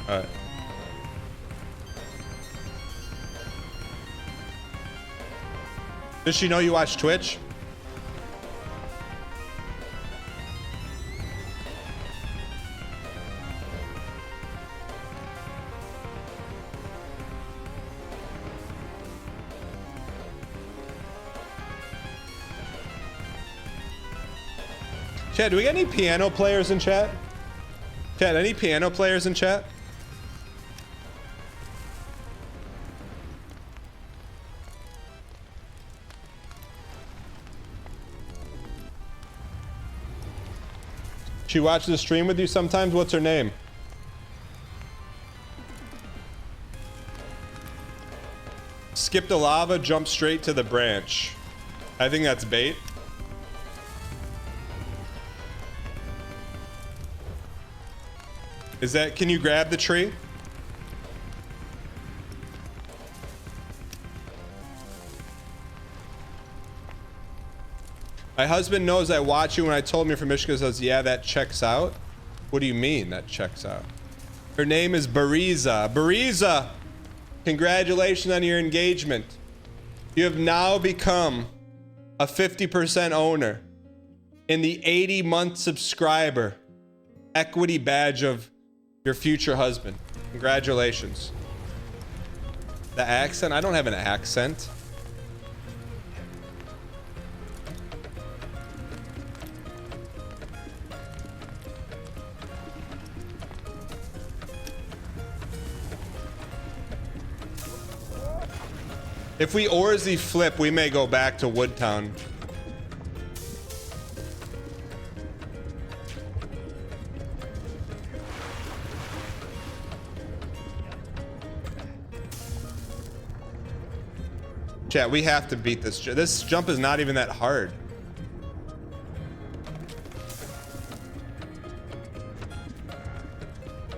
Speaker 1: All right. Does she know you watch Twitch? Chat, do we get any piano players in chat? Chat, any piano players in chat? She watches the stream with you sometimes? What's her name? Skip the lava, jump straight to the branch. I think that's bait. Is that, can you grab the tree? My husband knows I watch you. When I told him you're from Michigan, he says, yeah, that checks out. What do you mean that checks out? Her name is Bariza. Bariza, congratulations on your engagement. You have now become a 50% owner in the 80-month subscriber equity badge of your future husband. Congratulations. The accent? I don't have an accent. If we Orzy flip, we may go back to Woodtown. Chat, we have to beat this. This jump is not even that hard.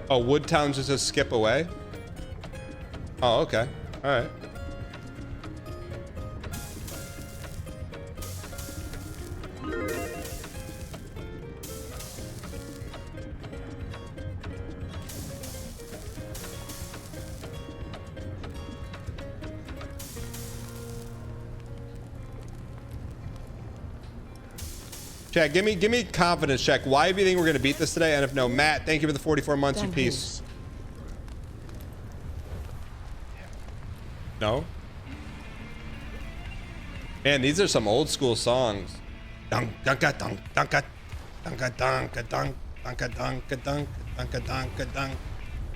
Speaker 1: Oh, Woodtown's just a skip away? Oh, okay. All right. Chat, give me confidence check. Why do you think we're gonna beat this today? And if no, Matt, thank you for the 44 months in peace. No? Man, these are some old school songs. Dunk dunka dunk dunka dunka dunka dunk dunka dunka dunk dunka dunka dunk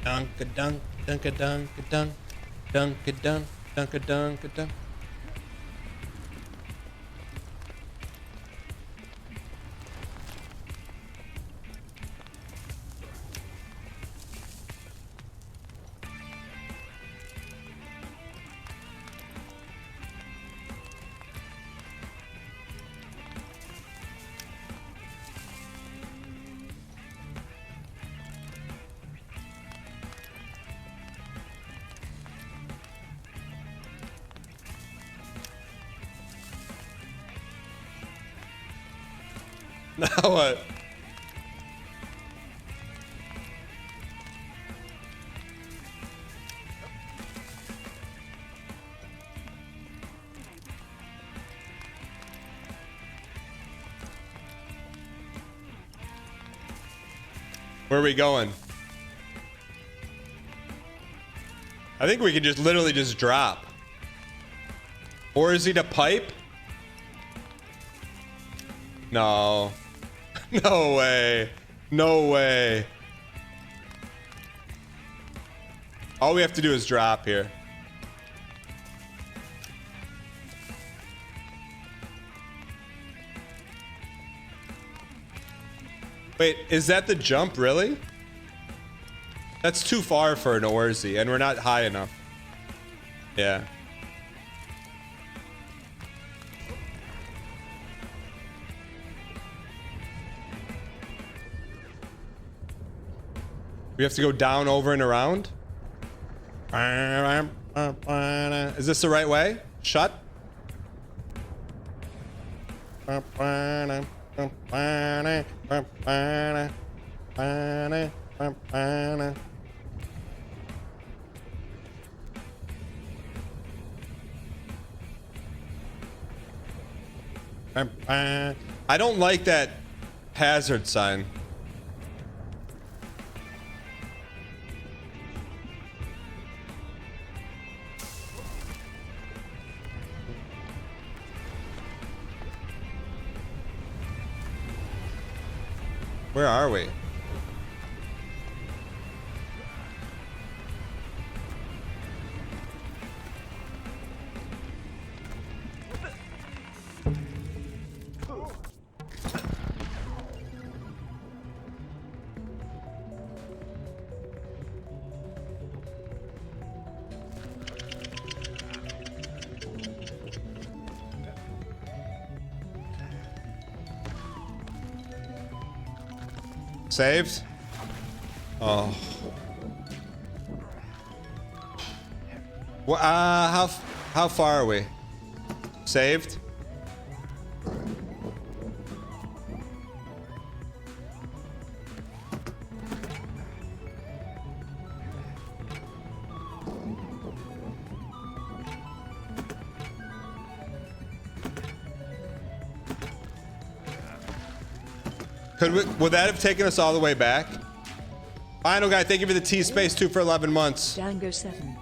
Speaker 1: dunka dunk dunka dunka dunk dunka dunk dunka dunka dunk. Now what? Where are we going? I think we can just literally just drop. Or is he to pipe? No. No way. No way. All we have to do is drop here. Wait, is that the jump, really? That's too far for an Orzi, and we're not high enough. Yeah. We have to go down, over, and around? Is this the right way? Shut. I don't like that hazard sign. Where are we? Saved? Oh. Well, how far are we? Saved? Would that have taken us all the way back? Final guy, thank you for the T space 2 for 11 months.
Speaker 2: Dango 7.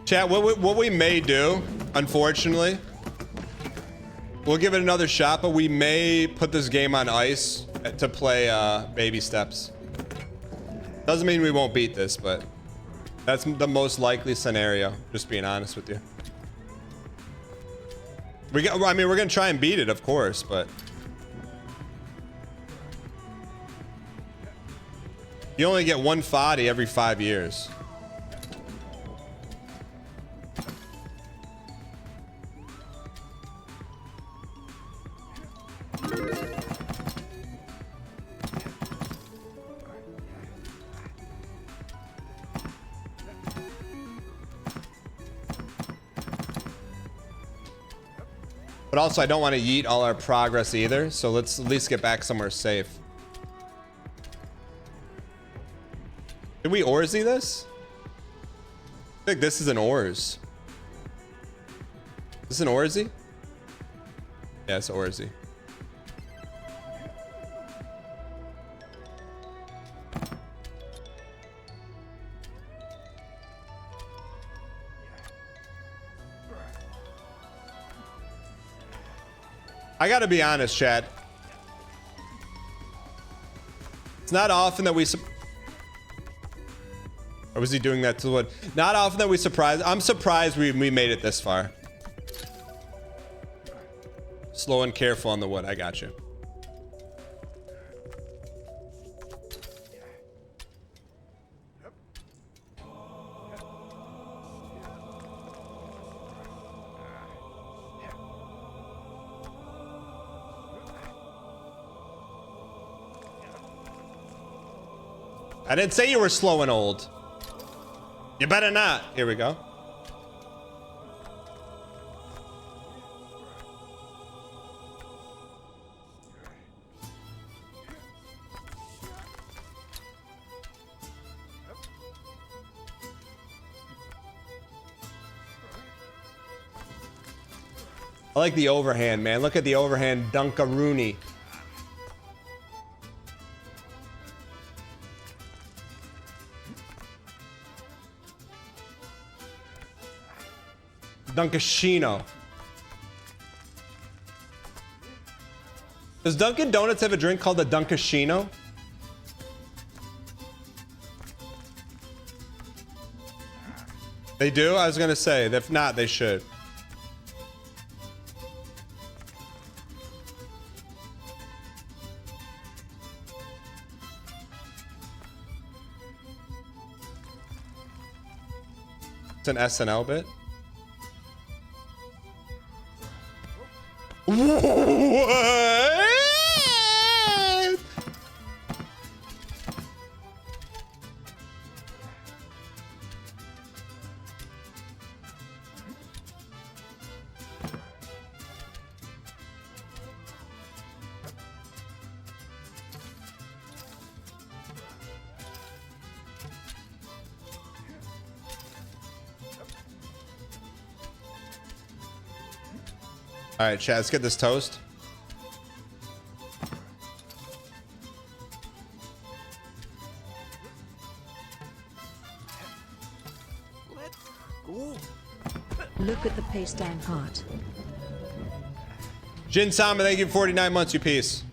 Speaker 1: Chat, what we may do, unfortunately, we'll give it another shot, but we may put this game on ice to play baby steps. Doesn't mean we won't beat this, but that's the most likely scenario, just being honest with you. I mean, we're gonna try and beat it, of course, but You only get one Foddy every 5 years. But also, I don't want to yeet all our progress either, so let's at least get back somewhere safe. Did we Orsy this? I think this is an Ors. Is this an Orsy? Yeah, it's Orsy. I gotta be honest, chat. It's not often that we or was he doing that to the wood? Not often that we surprise. I'm surprised we made it this far. Slow and careful on the wood. I got you. I didn't say you were slow and old. You better not. Here we go. I like the overhand, man. Look at the overhand Dunkaroonie. Dunkashino. Does Dunkin' Donuts have a drink called the Dunkashino? They do? I was gonna say, if not, they should. It's an SNL bit. What? All right, chat, let's get this toast.
Speaker 3: Let's go.
Speaker 2: Look at the pace down heart.
Speaker 1: Jin Sama, thank you for 49 months, you piece.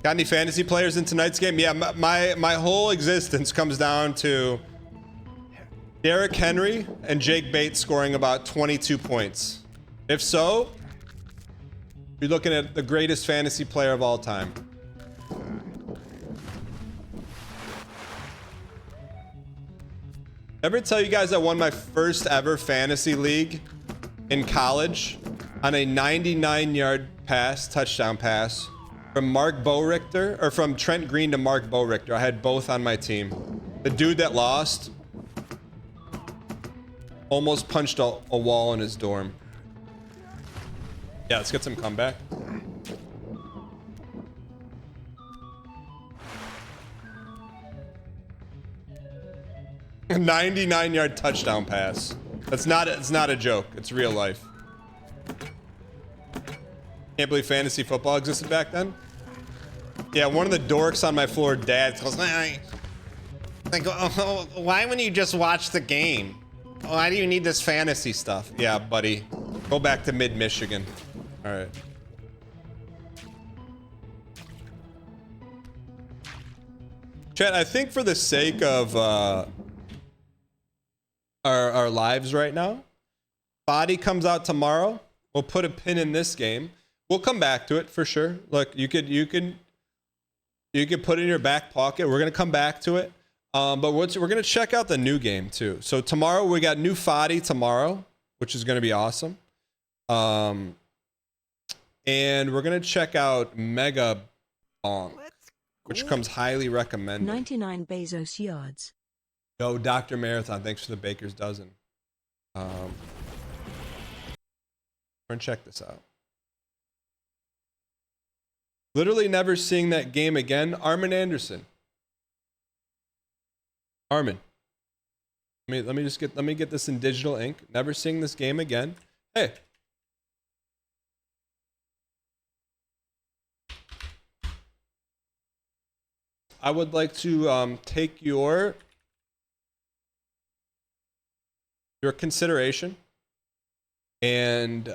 Speaker 1: Got any fantasy players in tonight's game? Yeah, my whole existence comes down to Derrick Henry and Jake Bates scoring about 22 points. If so, you're looking at the greatest fantasy player of all time. Ever tell you guys I won my first ever fantasy league in college on a 99-yard pass, touchdown pass, from Mark Boerichter, or from Trent Green to Mark Boerichter. I had both on my team. The dude that lost almost punched a wall in his dorm. Yeah, let's get some comeback. A 99-yard touchdown pass. It's not a joke. It's real life. Can't believe fantasy football existed back then. Yeah, one of the dorks on my floor, Dad, goes, like, oh, why wouldn't you just watch the game? Why do you need this fantasy stuff? Yeah, buddy. Go back to mid-Michigan. All right. Chat, I think for the sake of our lives right now, Body comes out tomorrow. We'll put a pin in this game. We'll come back to it for sure. Look, you could put it in your back pocket. We're gonna come back to it. But we're gonna check out the new game too. So tomorrow we got new Fadi tomorrow, which is gonna be awesome. And we're gonna check out Mega Bonk, which comes highly recommended.
Speaker 2: 99 Bezos yards.
Speaker 1: Yo, Dr. Marathon, thanks for the baker's dozen. We're gonna check this out. Literally never seeing that game again. Armin Anderson. Armin. Let me get this in digital ink. Never seeing this game again. Hey. I would like to take your consideration and